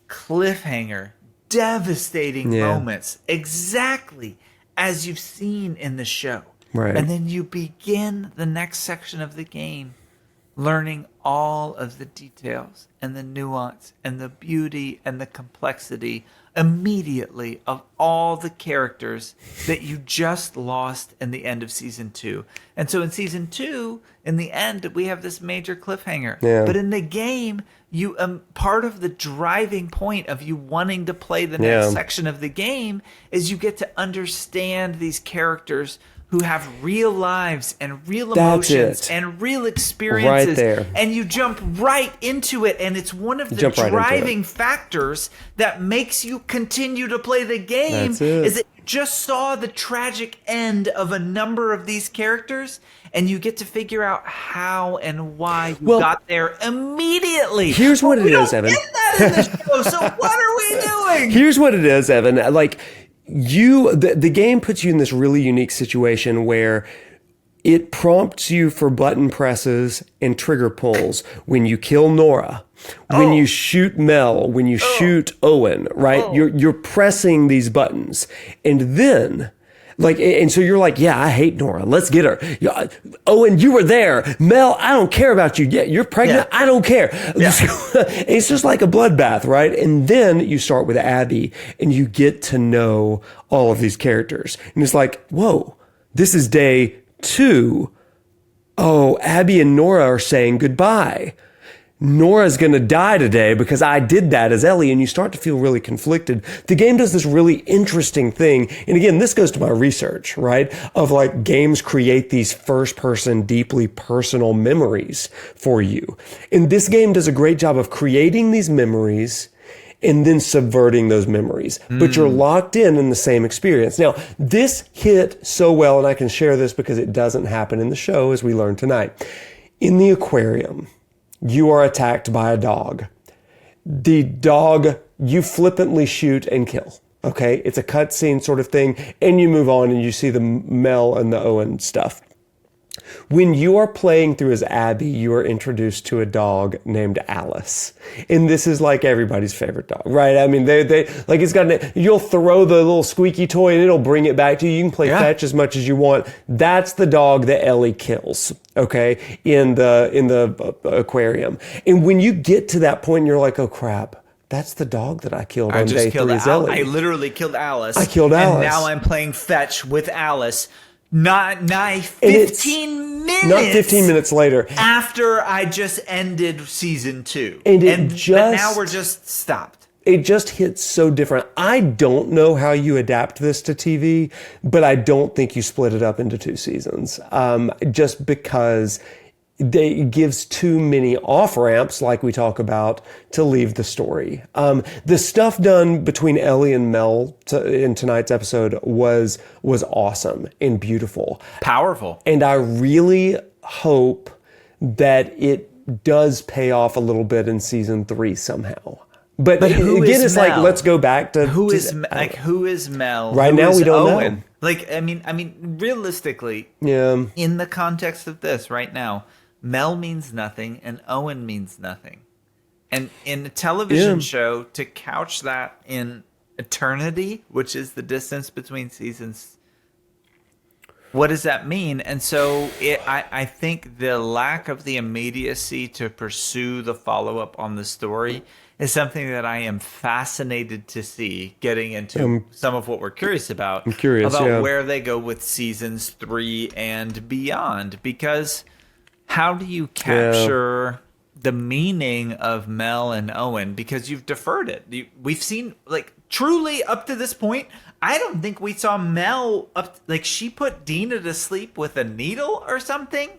cliffhanger, devastating moments, exactly as you've seen in the show. Right. And then you begin the next section of the game learning all of the details and the nuance and the beauty and the complexity immediately of all the characters that you just lost in the end of season 2. And so in season 2, in the end, we have this major cliffhanger. Yeah. But in the game, you part of the driving point of you wanting to play the next section of the game is you get to understand these characters who have real lives and real emotions and real experiences. Right there. And you jump right into it. And it's one of the driving factors that makes you continue to play the game. That's it. Is that you just saw the tragic end of a number of these characters, and you get to figure out how and why you got there immediately. Here's what it is, Evan. We don't get that in the show, so what are we doing? Here's what it is, Evan. The game puts you in this really unique situation where it prompts you for button presses and trigger pulls when you kill Nora, when you shoot Mel, when you shoot Owen, right? You're pressing these buttons. And then and so you're like, yeah, I hate Nora. Let's get her. Owen, you were there. Mel, I don't care about you. Yeah, you're pregnant. Yeah. I don't care. Yeah. It's just like a bloodbath, right? And then you start with Abby and you get to know all of these characters. And it's like, whoa, this is day 2. Oh, Abby and Nora are saying goodbye. Nora's going to die today because I did that as Ellie, and you start to feel really conflicted. The game does this really interesting thing. And again, this goes to my research, right? Of games create these first-person, deeply personal memories for you. And this game does a great job of creating these memories and then subverting those memories. But you're locked in the same experience. Now, this hit so well, and I can share this because it doesn't happen in the show, as we learned tonight. In the aquarium, you are attacked by a dog. The dog you flippantly shoot and kill. Okay? It's a cutscene sort of thing, and you move on and you see the Mel and the Owen stuff. When you are playing through as Abby, you are introduced to a dog named Alice. And this is everybody's favorite dog, right? I mean, you'll throw the little squeaky toy and it'll bring it back to you. You can play fetch as much as you want. That's the dog that Ellie kills, okay, in the aquarium. And when you get to that point, you're like, oh crap, that's the dog that I killed on day 3 as Ellie. I literally killed Alice. I killed Alice. And now I'm playing fetch with Alice. Not 15 minutes. Not 15 minutes later. After I just ended season 2. But now we're just stopped. It just hits so different. I don't know how you adapt this to TV, but I don't think you split it up into 2 seasons. Just because it gives too many off ramps, like we talk about, to leave the story. The stuff done between Ellie and Mel in tonight's episode was awesome and beautiful, powerful, and I really hope that it does pay off a little bit in season 3 somehow. But who again, is it's Mel? like, let's go back to who is Mel? Right who now, is we don't Owen? know. Like, I mean, realistically, Yeah. in the context of this right now, Mel means nothing and Owen means nothing. And in a television show, to couch that in eternity, which is the distance between seasons, what does that mean? And so I think the lack of the immediacy to pursue the follow-up on the story is something that I am fascinated to see, getting into some of what we're curious about. I'm curious about where they go with seasons 3 and beyond. Because how do you capture the meaning of Mel and Owen? Because you've deferred it. We've seen, like, truly up to this point, I don't think we saw Mel she put Dina to sleep with a needle or something.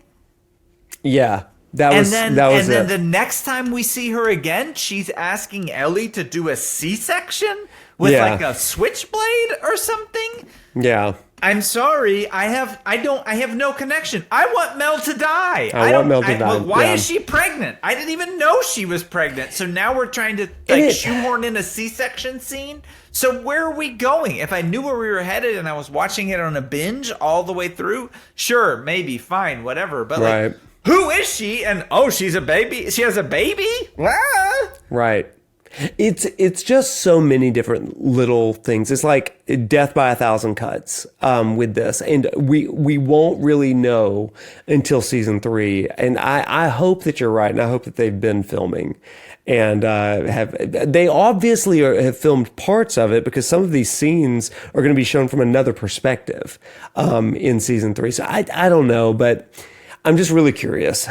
Yeah. That was then it. The next time we see her again, she's asking Ellie to do a C-section with like a switchblade or something. Yeah. I'm sorry, I have no connection. I want Mel to die. I want Mel to die. Why is she pregnant? I didn't even know she was pregnant. So now we're trying to shoehorn in a C-section scene. So where are we going? If I knew where we were headed and I was watching it on a binge all the way through, sure, maybe, fine, whatever. But like, who is she? And she's a baby. She has a baby? Ah! Right. It's just so many different little things. It's like death by 1,000 cuts with this, and we won't really know until season 3. And I hope that you're right, and I hope that they've been filming, and they obviously have filmed parts of it, because some of these scenes are going to be shown from another perspective in season 3. So I don't know, but I'm just really curious.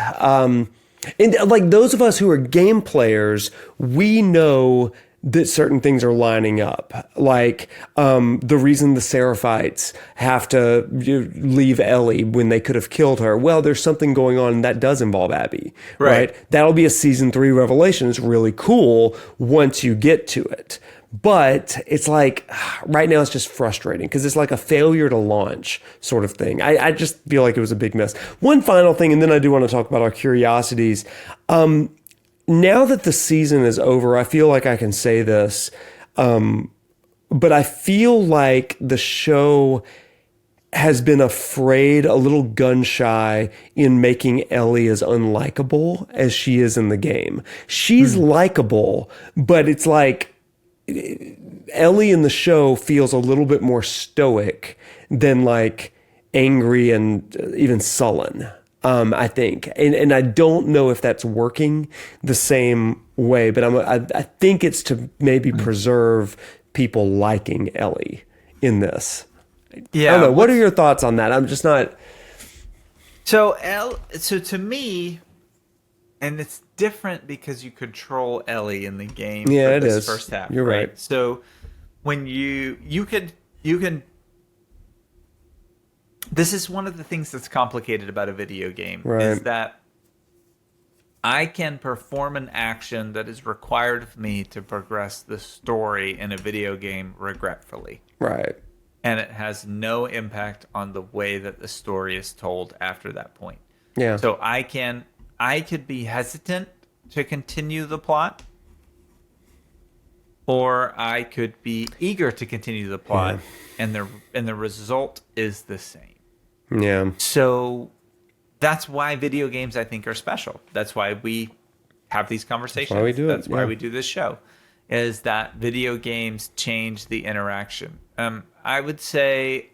And like those of us who are game players, we know that certain things are lining up. Like the reason the Seraphites have to leave Ellie when they could have killed her. Well, there's something going on that does involve Abby, right? That'll be a season 3 revelation. It's really cool once you get to it. But it's like, right now it's just frustrating because it's like a failure to launch sort of thing. I just feel like it was a big miss. One final thing, and then I do want to talk about our curiosities. Now that the season is over, I feel like I can say this, but I feel like the show has been afraid, a little gun shy in making Ellie as unlikable as she is in the game. She's likable, but it's like, Ellie in the show feels a little bit more stoic than like angry and even sullen, I think. And I don't know if that's working the same way, but I think it's to maybe preserve people liking Ellie in this. Yeah. I don't know. What are your thoughts on that? I'm just not. So to me, and it's different because you control Ellie in the game. Yeah, for it this is. First half, You're right. So when you can. This is one of the things that's complicated about a video game, is that I can perform an action that is required of me to progress the story in a video game regretfully. Right. And it has no impact on the way that the story is told after that point. Yeah. So I could be hesitant to continue the plot, or I could be eager to continue the plot, and the result is the same. Yeah. So that's why video games, I think, are special. That's why we have these conversations. That's why we do it. That's why we do this show, is that video games change the interaction. I would say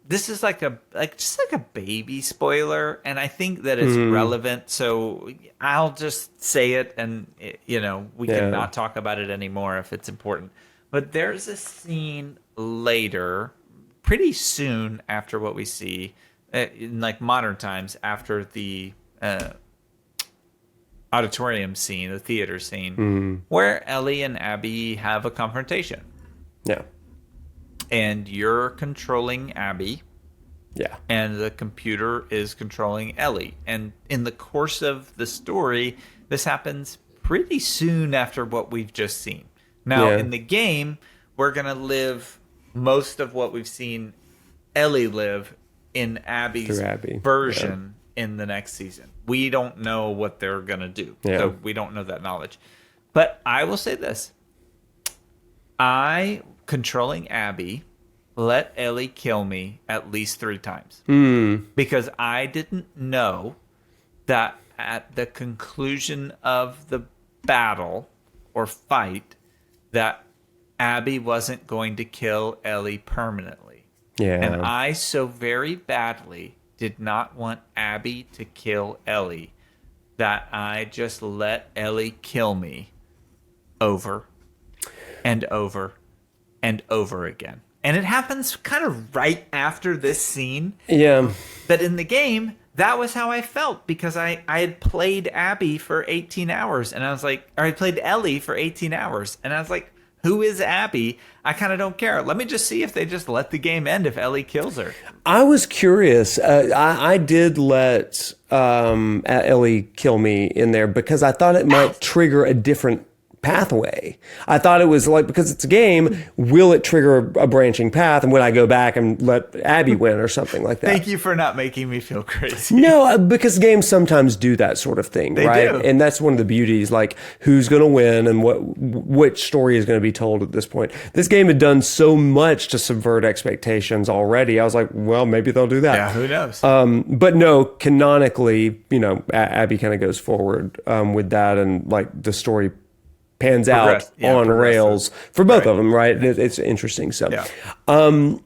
this is like just like a baby spoiler, and I think that it's relevant. So I'll just say it, and we can not talk about it anymore if it's important. But there's a scene later, pretty soon after what we see, in like modern times, after the auditorium scene, the theater scene, where Ellie and Abby have a confrontation. Yeah. And you're controlling Abby, Yeah. And the computer is controlling Ellie. And in the course of the story, this happens pretty soon after what we've just seen. Now, in the game, we're going to live most of what we've seen Ellie live in Abby's version in the next season. We don't know what they're going to do. Yeah. So we don't know that knowledge. But I will say this. Controlling Abby, let Ellie kill me at least 3 times. Because I didn't know that at the conclusion of the battle or fight that Abby wasn't going to kill Ellie permanently. Yeah. And I so very badly did not want Abby to kill Ellie that I just let Ellie kill me over and over and over again. And it happens kind of right after this scene. Yeah. But in the game, that was how I felt because I had played Abby for 18 hours and I was like, or I played Ellie for 18 hours and I was like, who is Abby? I kind of don't care. Let me just see if they just let the game end if Ellie kills her. I was curious. I did let Ellie kill me in there because I thought it might trigger a different pathway. I thought it was like, because it's a game, will it trigger a branching path? And would I go back and let Abby win or something like that? Thank you for not making me feel crazy. No, because games sometimes do that sort of thing, they right? Do. And that's one of the beauties, like who's going to win and which story is going to be told at this point. This game had done so much to subvert expectations already. I was like, well, maybe they'll do that. Yeah, who knows? But no, canonically, Abby kind of goes forward with that, and like the story pans out on rails for both of them, right? It's interesting. So, I'm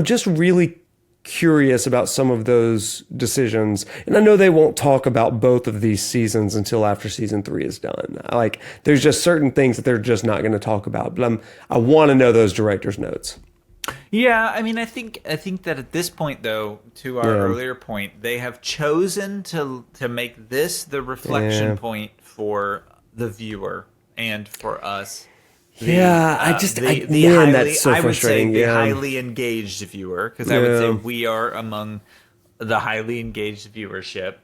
just really curious about some of those decisions, and I know they won't talk about both of these seasons until after season 3 is done. Like, there's just certain things that they're just not going to talk about, but I want to know those director's notes. Yeah, I mean, I think that at this point, though, to our earlier point, they have chosen to make this the reflection point for the viewer and for us. That's so frustrating. I would say the highly engaged viewer, because I would say we are among the highly engaged viewership,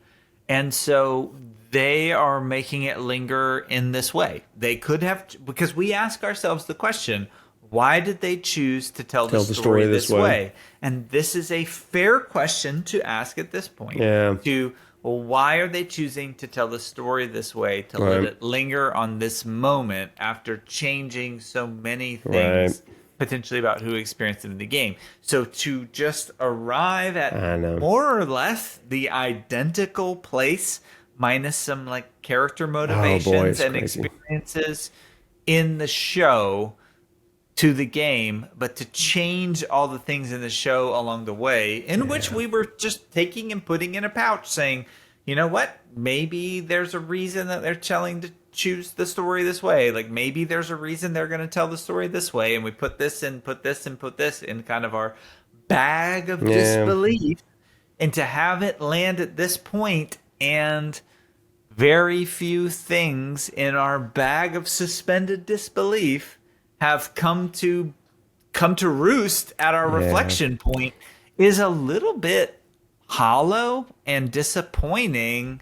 and so they are making it linger in this way. They could have, because we ask ourselves the question, why did they choose to tell the story this way? And this is a fair question to ask at this point. Yeah. Why are they choosing to tell the story this way, to let it linger on this moment after changing so many things potentially about who experienced it in the game? So to just arrive at more or less the identical place, minus some like character motivations and experiences in the show to the game, but to change all the things in the show along the way, in which we were just taking and putting in a pouch, saying, you know what, maybe there's a reason that they're telling to choose the story this way. Like maybe there's a reason they're going to tell the story this way, and we put this and put this and put this in kind of our bag of disbelief, and to have it land at this point, and very few things in our bag of suspended disbelief have come to roost at our reflection point, is a little bit hollow and disappointing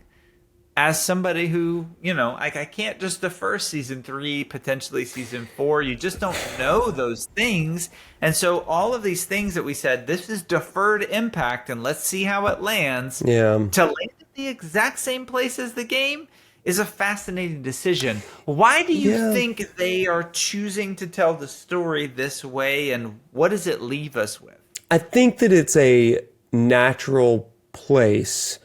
as somebody who, I can't just defer season 3, potentially season 4. You just don't know those things. And so all of these things that we said, this is deferred impact and let's see how it lands, to land at the exact same place as the game is a fascinating decision. Why do you think they are choosing to tell the story this way, and what does it leave us with? I think that it's a natural place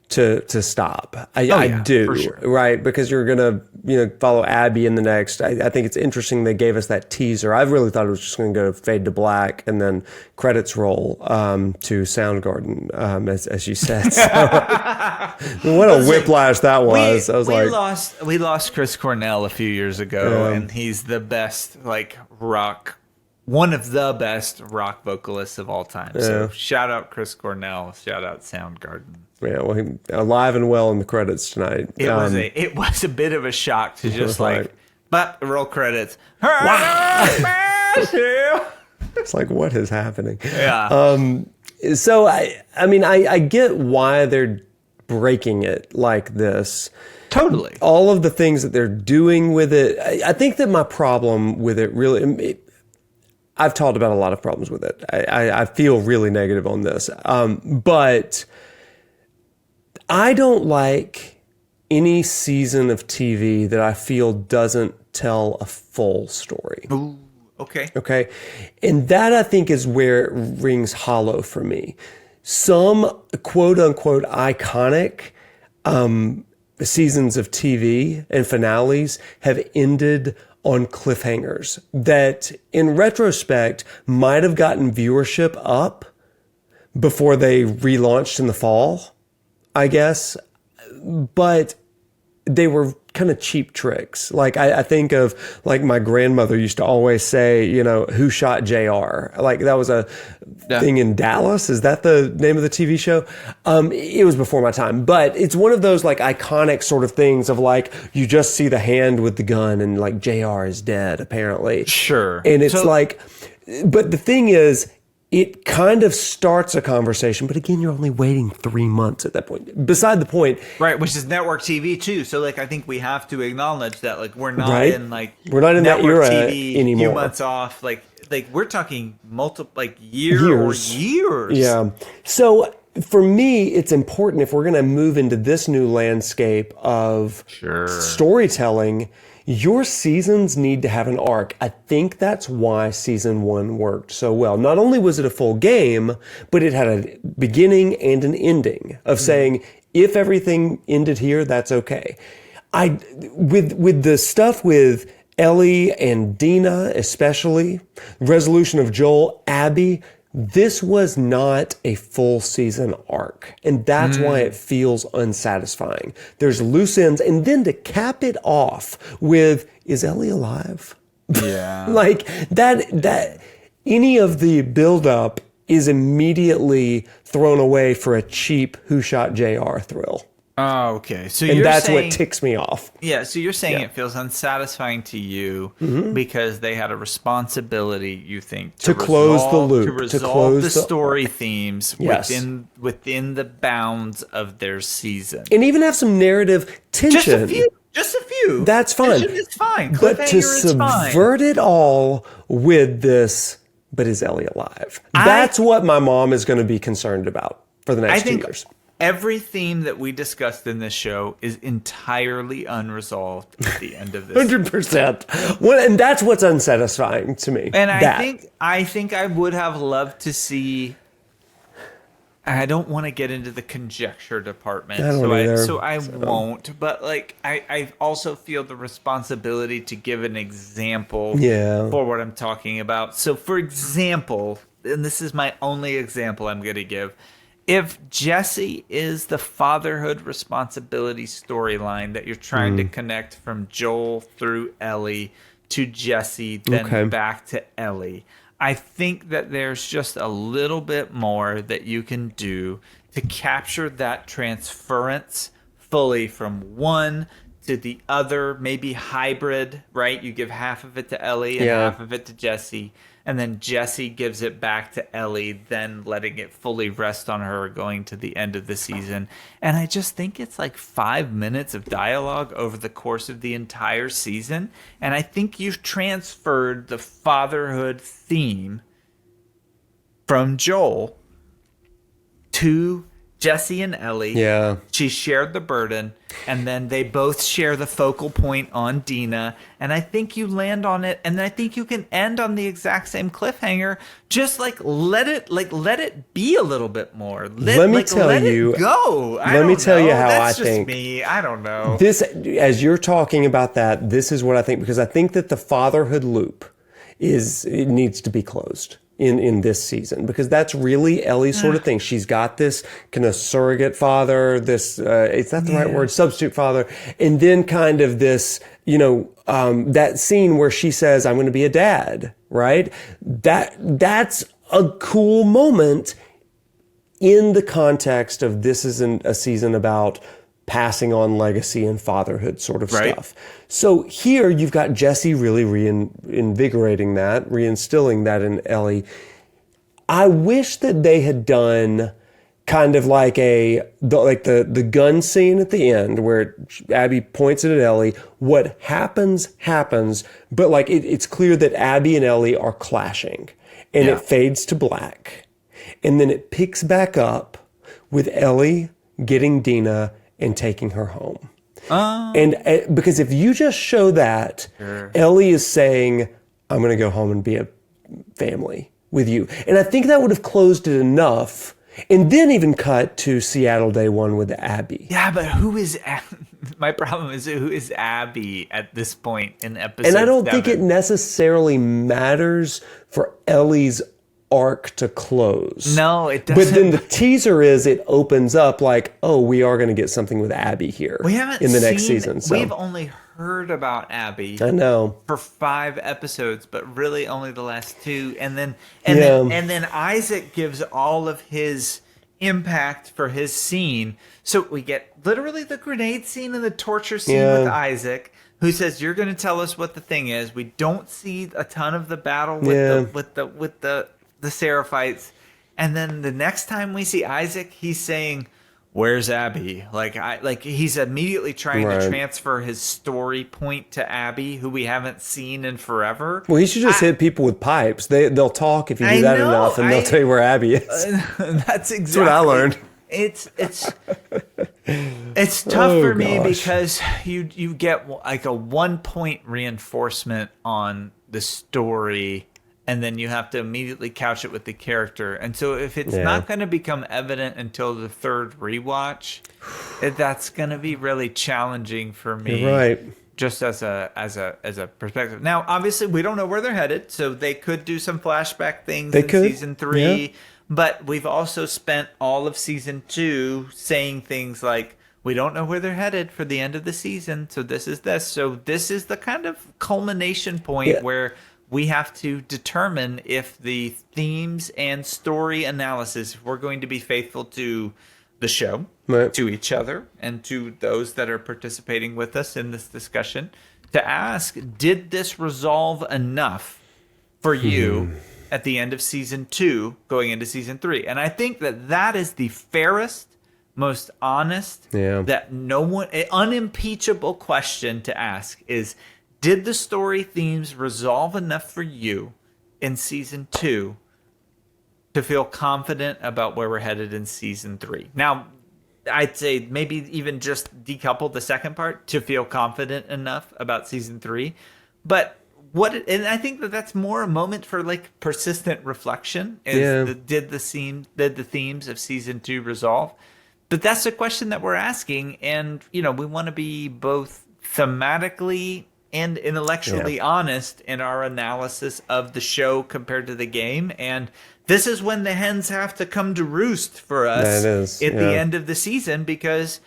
to stop. I do, for sure. Right? Because you're gonna follow Abby in the next. I think it's interesting they gave us that teaser. I really thought it was just going to go fade to black and then credits roll to Soundgarden, as you said. So, what a whiplash that was! We lost Chris Cornell a few years ago, and he's the best one of the best rock vocalists of all time. So shout out Chris Cornell, shout out Soundgarden. Yeah, well, he alive and well in the credits tonight. It was a bit of a shock to just but roll credits. It's like, what is happening? Yeah. So I mean, I get why they're breaking it like this. Totally. All of the things that they're doing with it. I think that my problem with it really, I've talked about a lot of problems with it. I feel really negative on this. But I don't like any season of TV that I feel doesn't tell a full story. Ooh, okay. Okay. And that I think is where it rings hollow for me. Some quote unquote iconic seasons of TV and finales have ended on cliffhangers that in retrospect might have gotten viewership up before they relaunched in the fall, I guess. But they were kind of cheap tricks. Like I think of like my grandmother used to always say, you know, who shot JR? Like that was a thing in Dallas. Is that the name of the TV show? It was before my time, but it's one of those like iconic sort of things of like, you just see the hand with the gun and like JR is dead apparently. Sure. And it's like, but the thing is, it kind of starts a conversation, but again, you're only waiting 3 months at that point. Beside the point. Right, which is network TV too. So like I think we have to acknowledge that like we're not in like we're not in that era TV, anymore. Few months off, like we're talking multiple like years. Yeah. So for me, it's important if we're going to move into this new landscape of storytelling. Your seasons need to have an arc. I think that's why season 1 worked so well. Not only was it a full game, but it had a beginning and an ending of saying, if everything ended here, that's okay. With the stuff with Ellie and Dina, especially, resolution of Joel, Abby, this was not a full season arc. And that's why it feels unsatisfying. There's loose ends. And then to cap it off with, is Ellie alive? Yeah. Like that any of the buildup is immediately thrown away for a cheap Who Shot JR thrill. Oh, okay. So and you're that's saying, what ticks me off. Yeah, so you're saying it feels unsatisfying to you because they had a responsibility, you think, to close the loop, to resolve the story themes within the bounds of their season, and even have some narrative tension. Just a few. That's fine. It's fine. But to subvert it all with this, but is Ellie alive? That's what my mom is going to be concerned about for the next 2 years. Every theme that we discussed in this show is entirely unresolved at the end of this. 100%. Well, and that's what's unsatisfying to me. And I think I would have loved to see. I don't want to get into the conjecture department, so I won't. But like, I also feel the responsibility to give an example for what I'm talking about. So, for example, and this is my only example I'm going to give. If Jesse is the fatherhood responsibility storyline that you're trying to connect from Joel through Ellie to Jesse, then back to Ellie, I think that there's just a little bit more that you can do to capture that transference fully from one to the other, maybe hybrid, right? You give half of it to Ellie and half of it to Jesse. And then Jesse gives it back to Ellie, then letting it fully rest on her going to the end of the season. And I just think it's like 5 minutes of dialogue over the course of the entire season. And I think you've transferred the fatherhood theme from Joel to Jesse and Ellie. Yeah. She shared the burden, and then they both share the focal point on Dina. And I think you land on it, and I think you can end on the exact same cliffhanger. Just like let it be a little bit more. Let me tell you how That's I think. Me. I don't know. This, as you're talking about that, this is what I think, because I think that the fatherhood loop it needs to be closed. In this season, because that's really Ellie's sort of thing. She's got this kind of surrogate father, this, it's not the right word, substitute father. And then kind of this, that scene where she says, I'm going to be a dad, right? That's a cool moment in the context of this isn't a season about passing on legacy and fatherhood sort of stuff. So here you've got Jesse really reinvigorating that, reinstilling that in Ellie. I wish that they had done kind of like the gun scene at the end where Abby points it at Ellie. What happens, but like it's clear that Abby and Ellie are clashing, and it fades to black. And then it picks back up with Ellie getting Dina and taking her home. And because if you just show that, Ellie is saying, I'm going to go home and be a family with you. And I think that would have closed it enough. And then even cut to Seattle Day One with Abby. Yeah, but who is my problem is who is Abby at this point in episode 7? And I don't think it necessarily matters for Ellie's arc to close. No, it doesn't. But then the teaser is it opens up like, oh, we are going to get something with Abby here in the next season. So. We've only heard about Abby. I know. For 5 episodes, but really only the last 2. And then Isaac gives all of his impact for his scene. So we get literally the grenade scene and the torture scene with Isaac, who says, "You're going to tell us what the thing is." We don't see a ton of the battle with the Seraphites. And then the next time we see Isaac, he's saying, "Where's Abby?" Like he's immediately trying to transfer his story point to Abby, who we haven't seen in forever. Well, he should just hit people with pipes. They'll talk if you do that enough, and they'll tell you where Abby is. That's exactly what I learned. It's tough for me because you get like a 1-point reinforcement on the story, and then you have to immediately couch it with the character. And so if it's not going to become evident until the 3rd rewatch, that's going to be really challenging for me. You're right. Just as a perspective. Now, obviously, we don't know where they're headed, so they could do some flashback things season 3. Yeah. But we've also spent all of season 2 saying things like, we don't know where they're headed for the end of the season, so this is this. So this is the kind of culmination point where we have to determine if the themes and story analysis, if we're going to be faithful to the show, to each other, and to those that are participating with us in this discussion, to ask, did this resolve enough for you at the end of season 2 going into season 3? And I think that is the fairest, most honest, that no one, an unimpeachable question to ask is, did the story themes resolve enough for you in season 2 to feel confident about where we're headed in season 3? Now, I'd say maybe even just decouple the second part to feel confident enough about season 3. But and I think that's more a moment for like persistent reflection. Did the themes of season 2 resolve? But that's the question that we're asking, and we want to be both thematically and intellectually honest in our analysis of the show compared to the game. And this is when the hens have to come to roost for us at the end of the season, because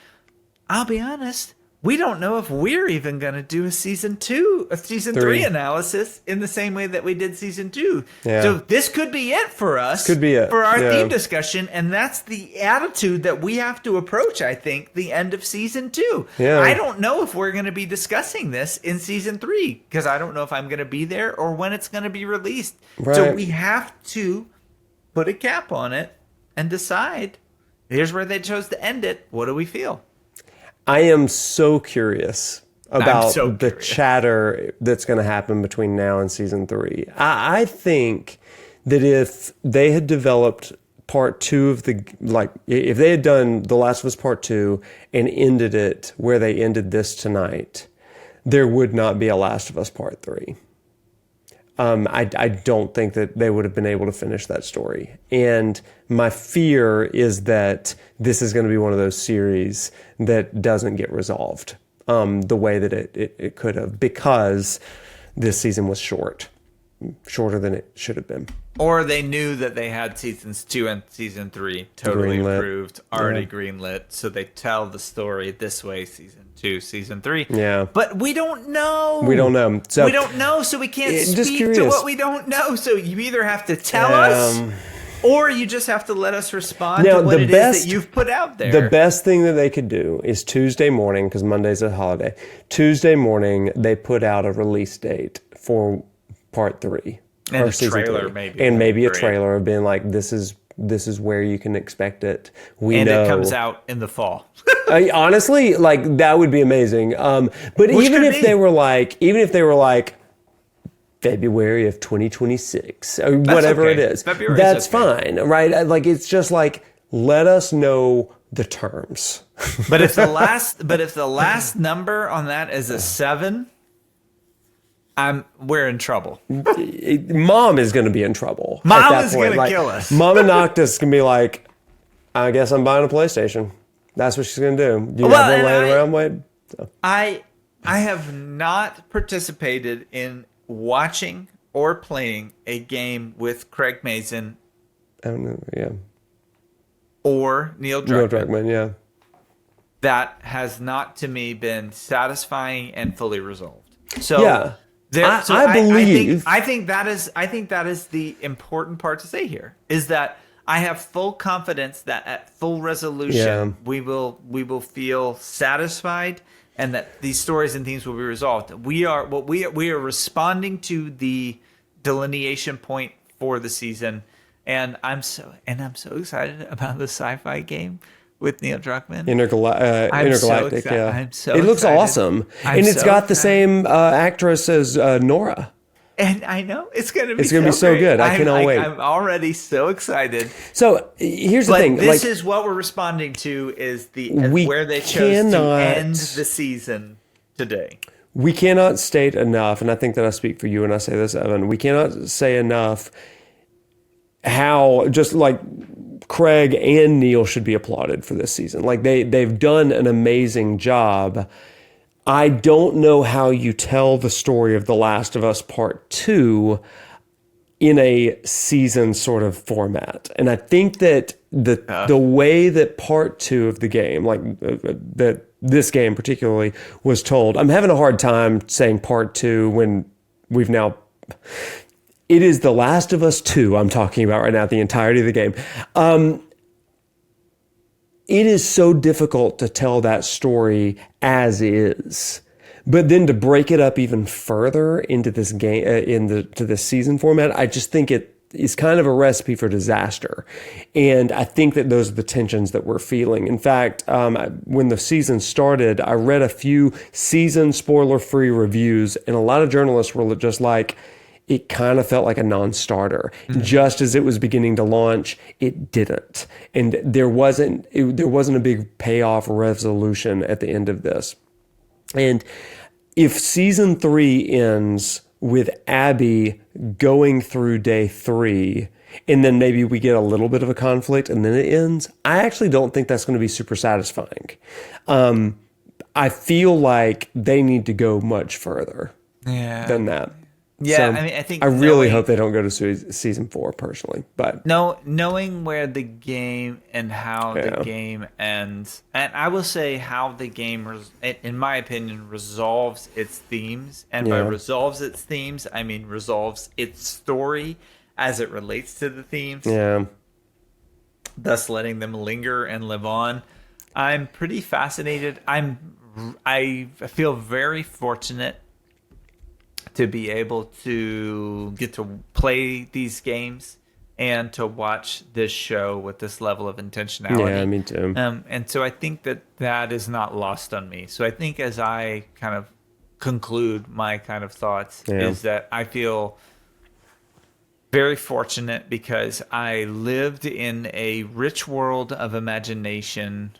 I'll be honest, we don't know if we're even going to do a season 3 analysis in the same way that we did season 2. Yeah. So this could be it for us. Could be it. For our theme discussion. And that's the attitude that we have to approach, I think, the end of season 2. Yeah. I don't know if we're going to be discussing this in season 3, because I don't know if I'm going to be there or when it's going to be released. Right. So we have to put a cap on it and decide, here's where they chose to end it. What do we feel? I am so curious about the chatter that's going to happen between now and season 3. I think that if they had developed part 2 of if they had done The Last of Us Part 2 and ended it where they ended this tonight, there would not be a Last of Us Part 3. I don't think that they would have been able to finish that story. And my fear is that this is going to be one of those series that doesn't get resolved the way that it could have, because this season was shorter than it should have been. Or they knew that they had seasons 2 and season 3 totally approved, already greenlit, so they tell the story this way, season 2, season 3. Yeah. But we don't know. We don't know. So we don't know, so we can't speak to what we don't know. So you either have to tell us Or you just have to let us respond Now, to what it is that you've put out there. The best thing that they could do is Tuesday morning, because Monday's a holiday. Tuesday morning, they put out a release date for part 3. And or a season trailer, 3. maybe. And maybe a Great. trailer of being like, this is where you can expect it. And it comes out in the fall. Honestly, like that would be amazing. But even if they were like February of 2026 or whatever it is, that's fine, right? Like it's just like let us know the terms. But if the last number on that is a 7, we're in trouble. Mom is going to be in trouble. Mom is going to kill us. Mama Noctis can be like, I guess I'm buying a PlayStation. That's what she's going to do. You have one laying around, Wade? So. I have not participated in watching or playing a game with Craig Mazin. I don't know, yeah. Or Neil Druckmann. Neil Druckmann, yeah. That has not to me been satisfying and fully resolved. So yeah. I believe. I think that is the important part to say here is that I have full confidence that at full resolution we will feel satisfied and that these stories and themes will be resolved. We are responding to the delineation point for the season, and I'm so excited about the sci-fi game with Neil Druckmann. Intergalactic, so yeah. I'm so it looks excited. Awesome. And it's got the same actress as Nora. And I know it's going to be so great. good. I cannot wait. I'm already so excited. So here's the thing. This is what we're responding to is where they chose to end the season today. We cannot state enough, and I think that I speak for you when I say this, Evan. We cannot say enough how just like Craig and Neil should be applauded for this season. Like they've done an amazing job. I don't know how you tell the story of The Last of Us Part 2 in a season sort of format. And I think that the way that Part 2 of the game, like that this game particularly, was told, I'm having a hard time saying Part 2 when we've now... It is The Last of Us 2 I'm talking about right now, the entirety of the game. It is so difficult to tell that story as is, but then to break it up even further into this game, to this season format, I just think it is kind of a recipe for disaster. And I think that those are the tensions that we're feeling. In fact, when the season started, I read a few season spoiler-free reviews, and a lot of journalists were just like, it kind of felt like a non-starter. Mm-hmm. Just as it was beginning to launch, it didn't. And there wasn't a big payoff resolution at the end of this. And if season 3 ends with Abby going through day 3, and then maybe we get a little bit of a conflict and then it ends, I actually don't think that's going to be super satisfying. I feel like they need to go much further than that. Yeah, so I mean, I think I really hope they don't go to season 4 personally, but knowing where the game and how the game ends, and I will say how the game, in my opinion, resolves its themes, and by resolves its themes, I mean resolves its story as it relates to the themes. Yeah, thus letting them linger and live on. I'm pretty fascinated. I feel very fortunate to be able to get to play these games and to watch this show with this level of intentionality. Yeah, me too. And so I think that is not lost on me. So I think as I kind of conclude my kind of thoughts is that I feel very fortunate because I lived in a rich world of imagination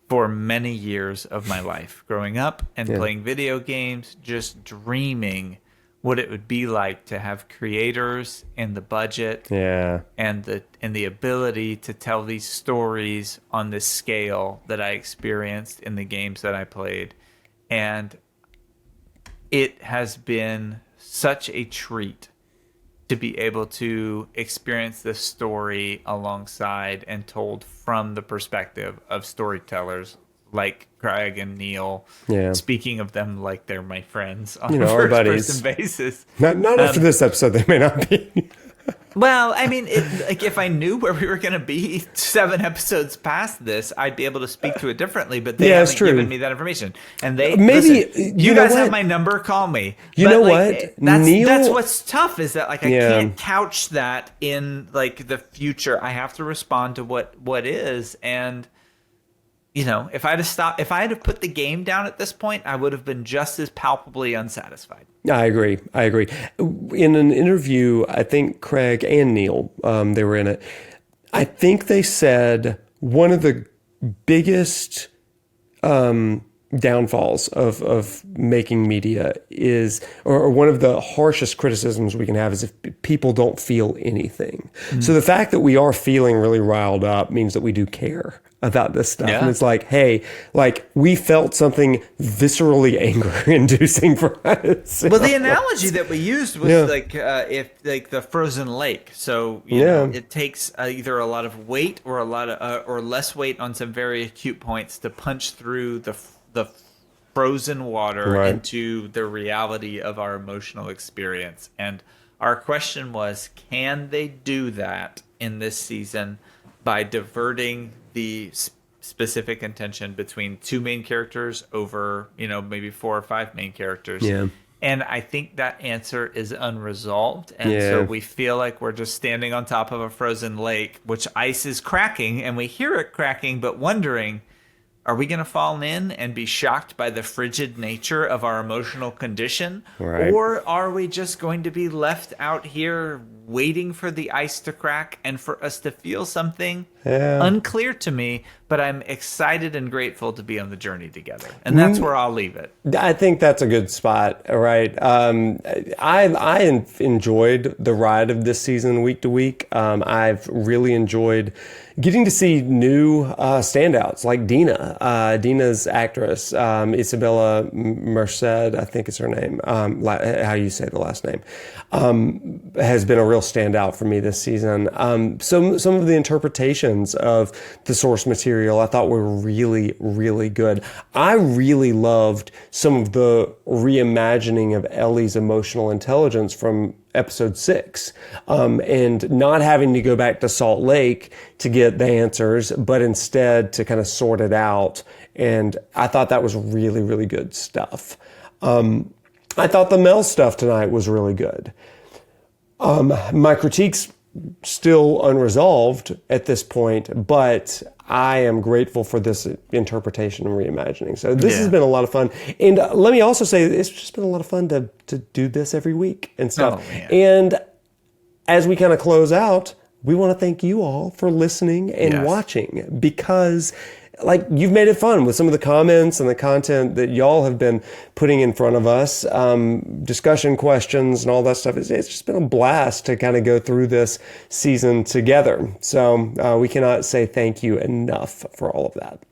for many years of my life, growing up and playing video games, just dreaming what it would be like to have creators and the budget and the ability to tell these stories on this scale that I experienced in the games that I played. And it has been such a treat to be able to experience this story alongside and told from the perspective of storytellers like Craig and Neil, speaking of them like they're my friends on a first-person basis. Not after this episode, they may not be. Well, I mean, like if I knew where we were going to be 7 episodes past this, I'd be able to speak to it differently. But they haven't given me that information. And you guys have my number. Call me. You know what? That's what's tough is that like I can't couch that in like the future. I have to respond to what is. And you know, if I had to put the game down at this point, I would have been just as palpably unsatisfied. I agree. In an interview, I think Craig and Neil, they were in it. I think they said one of the biggest downfalls of making media is, or one of the harshest criticisms we can have is if people don't feel anything. Mm-hmm. So the fact that we are feeling really riled up means that we do care about this stuff. Yeah. And it's like, hey, like we felt something viscerally anger-inducing for us. Well, the analogy that we used was if like the frozen lake. So you know, it takes either a lot of weight or a lot of or less weight on some very acute points to punch through the frozen water into the reality of our emotional experience. And our question was, can they do that in this season by diverting the specific intention between 2 main characters over, you know, maybe 4 or 5 main characters? Yeah. And I think that answer is unresolved. And so we feel like we're just standing on top of a frozen lake, which ice is cracking, and we hear it cracking, but wondering, are we going to fall in and be shocked by the frigid nature of our emotional condition? Right. Or are we just going to be left out here waiting for the ice to crack and for us to feel something? Unclear to me, but I'm excited and grateful to be on the journey together. And that's where I'll leave it. I think that's a good spot, right? I enjoyed the ride of this season week to week. I've really enjoyed getting to see new standouts like Dina. Dina's actress, Isabella Merced, I think is her name, how you say the last name, has been a real standout for me this season. Some of the interpretations of the source material I thought were really, really good. I really loved some of the reimagining of Ellie's emotional intelligence from episode 6, and not having to go back to Salt Lake to get the answers, but instead to kind of sort it out. And I thought that was really, really good stuff. I thought the Mel stuff tonight was really good. My critique's still unresolved at this point, but I am grateful for this interpretation and reimagining. So this has been a lot of fun. And let me also say, it's just been a lot of fun to do this every week and stuff. And as we kind of close out, we want to thank you all for listening and watching, because like you've made it fun with some of the comments and the content that y'all have been putting in front of us, discussion questions and all that stuff. It's just been a blast to kind of go through this season together. So we cannot say thank you enough for all of that.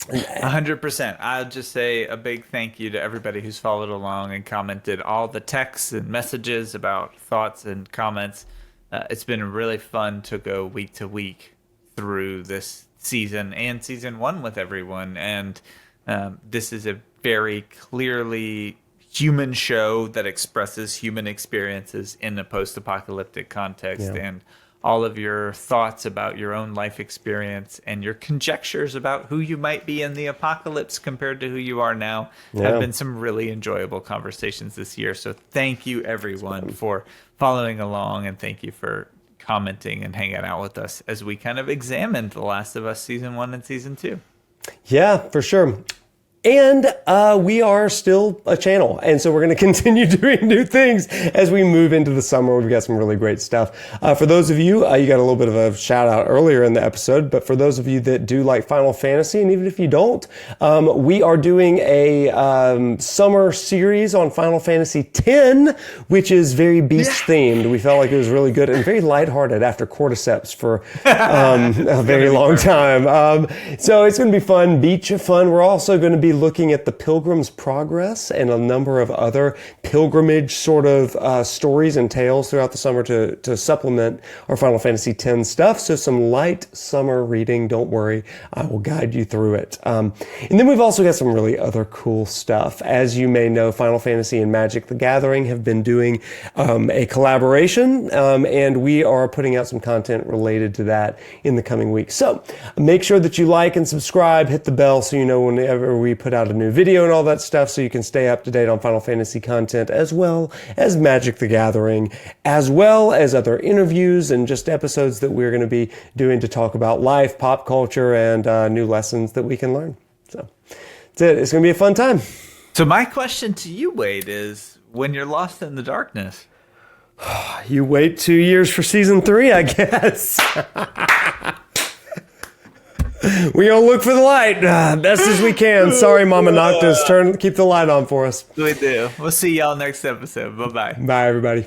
100%. I'll just say a big thank you to everybody who's followed along and commented all the texts and messages about thoughts and comments. It's been really fun to go week to week through this season and season 1 with everyone, and this is a very clearly human show that expresses human experiences in a post-apocalyptic context, and all of your thoughts about your own life experience and your conjectures about who you might be in the apocalypse compared to who you are now have been some really enjoyable conversations this year. So thank you everyone for following along, and thank you for commenting and hanging out with us as we kind of examined The Last of Us season 1 and season 2. Yeah, for sure. And we are still a channel. And so we're going to continue doing new things as we move into the summer. We've got some really great stuff. For those of you, you got a little bit of a shout out earlier in the episode, but for those of you that do like Final Fantasy, and even if you don't, we are doing a summer series on Final Fantasy X, which is very beast themed. We felt like it was really good and very lighthearted after Cordyceps for a very long time. So it's going to be fun, beach fun. We're also going to be be looking at the Pilgrim's Progress and a number of other pilgrimage sort of stories and tales throughout the summer to supplement our Final Fantasy X stuff. So some light summer reading. Don't worry, I will guide you through it. And then we've also got some really other cool stuff. As you may know, Final Fantasy and Magic the Gathering have been doing a collaboration, and we are putting out some content related to that in the coming weeks. So make sure that you like and subscribe, hit the bell so you know whenever we put out a new video and all that stuff, so you can stay up to date on Final Fantasy content as well as Magic the Gathering, as well as other interviews and just episodes that we're going to be doing to talk about life, pop culture, and new lessons that we can learn. So that's it. It's going to be a fun time. So my question to you, Wade, is when you're lost in the darkness, you wait 2 years for season 3, I guess. We gonna look for the light best as we can. Sorry, Mama Noctis. Keep the light on for us. We do. We'll see y'all next episode. Bye-bye. Bye, everybody.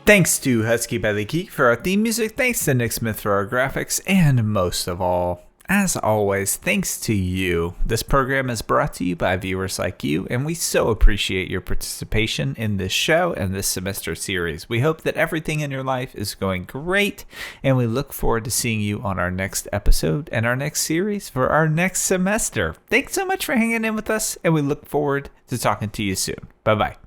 Thanks to Husky Belly Geek for our theme music, thanks to Nick Smith for our graphics, and most of all, as always, thanks to you. This program is brought to you by viewers like you, and we so appreciate your participation in this show and this semester series. We hope that everything in your life is going great, and we look forward to seeing you on our next episode and our next series for our next semester. Thanks so much for hanging in with us, and we look forward to talking to you soon. Bye-bye.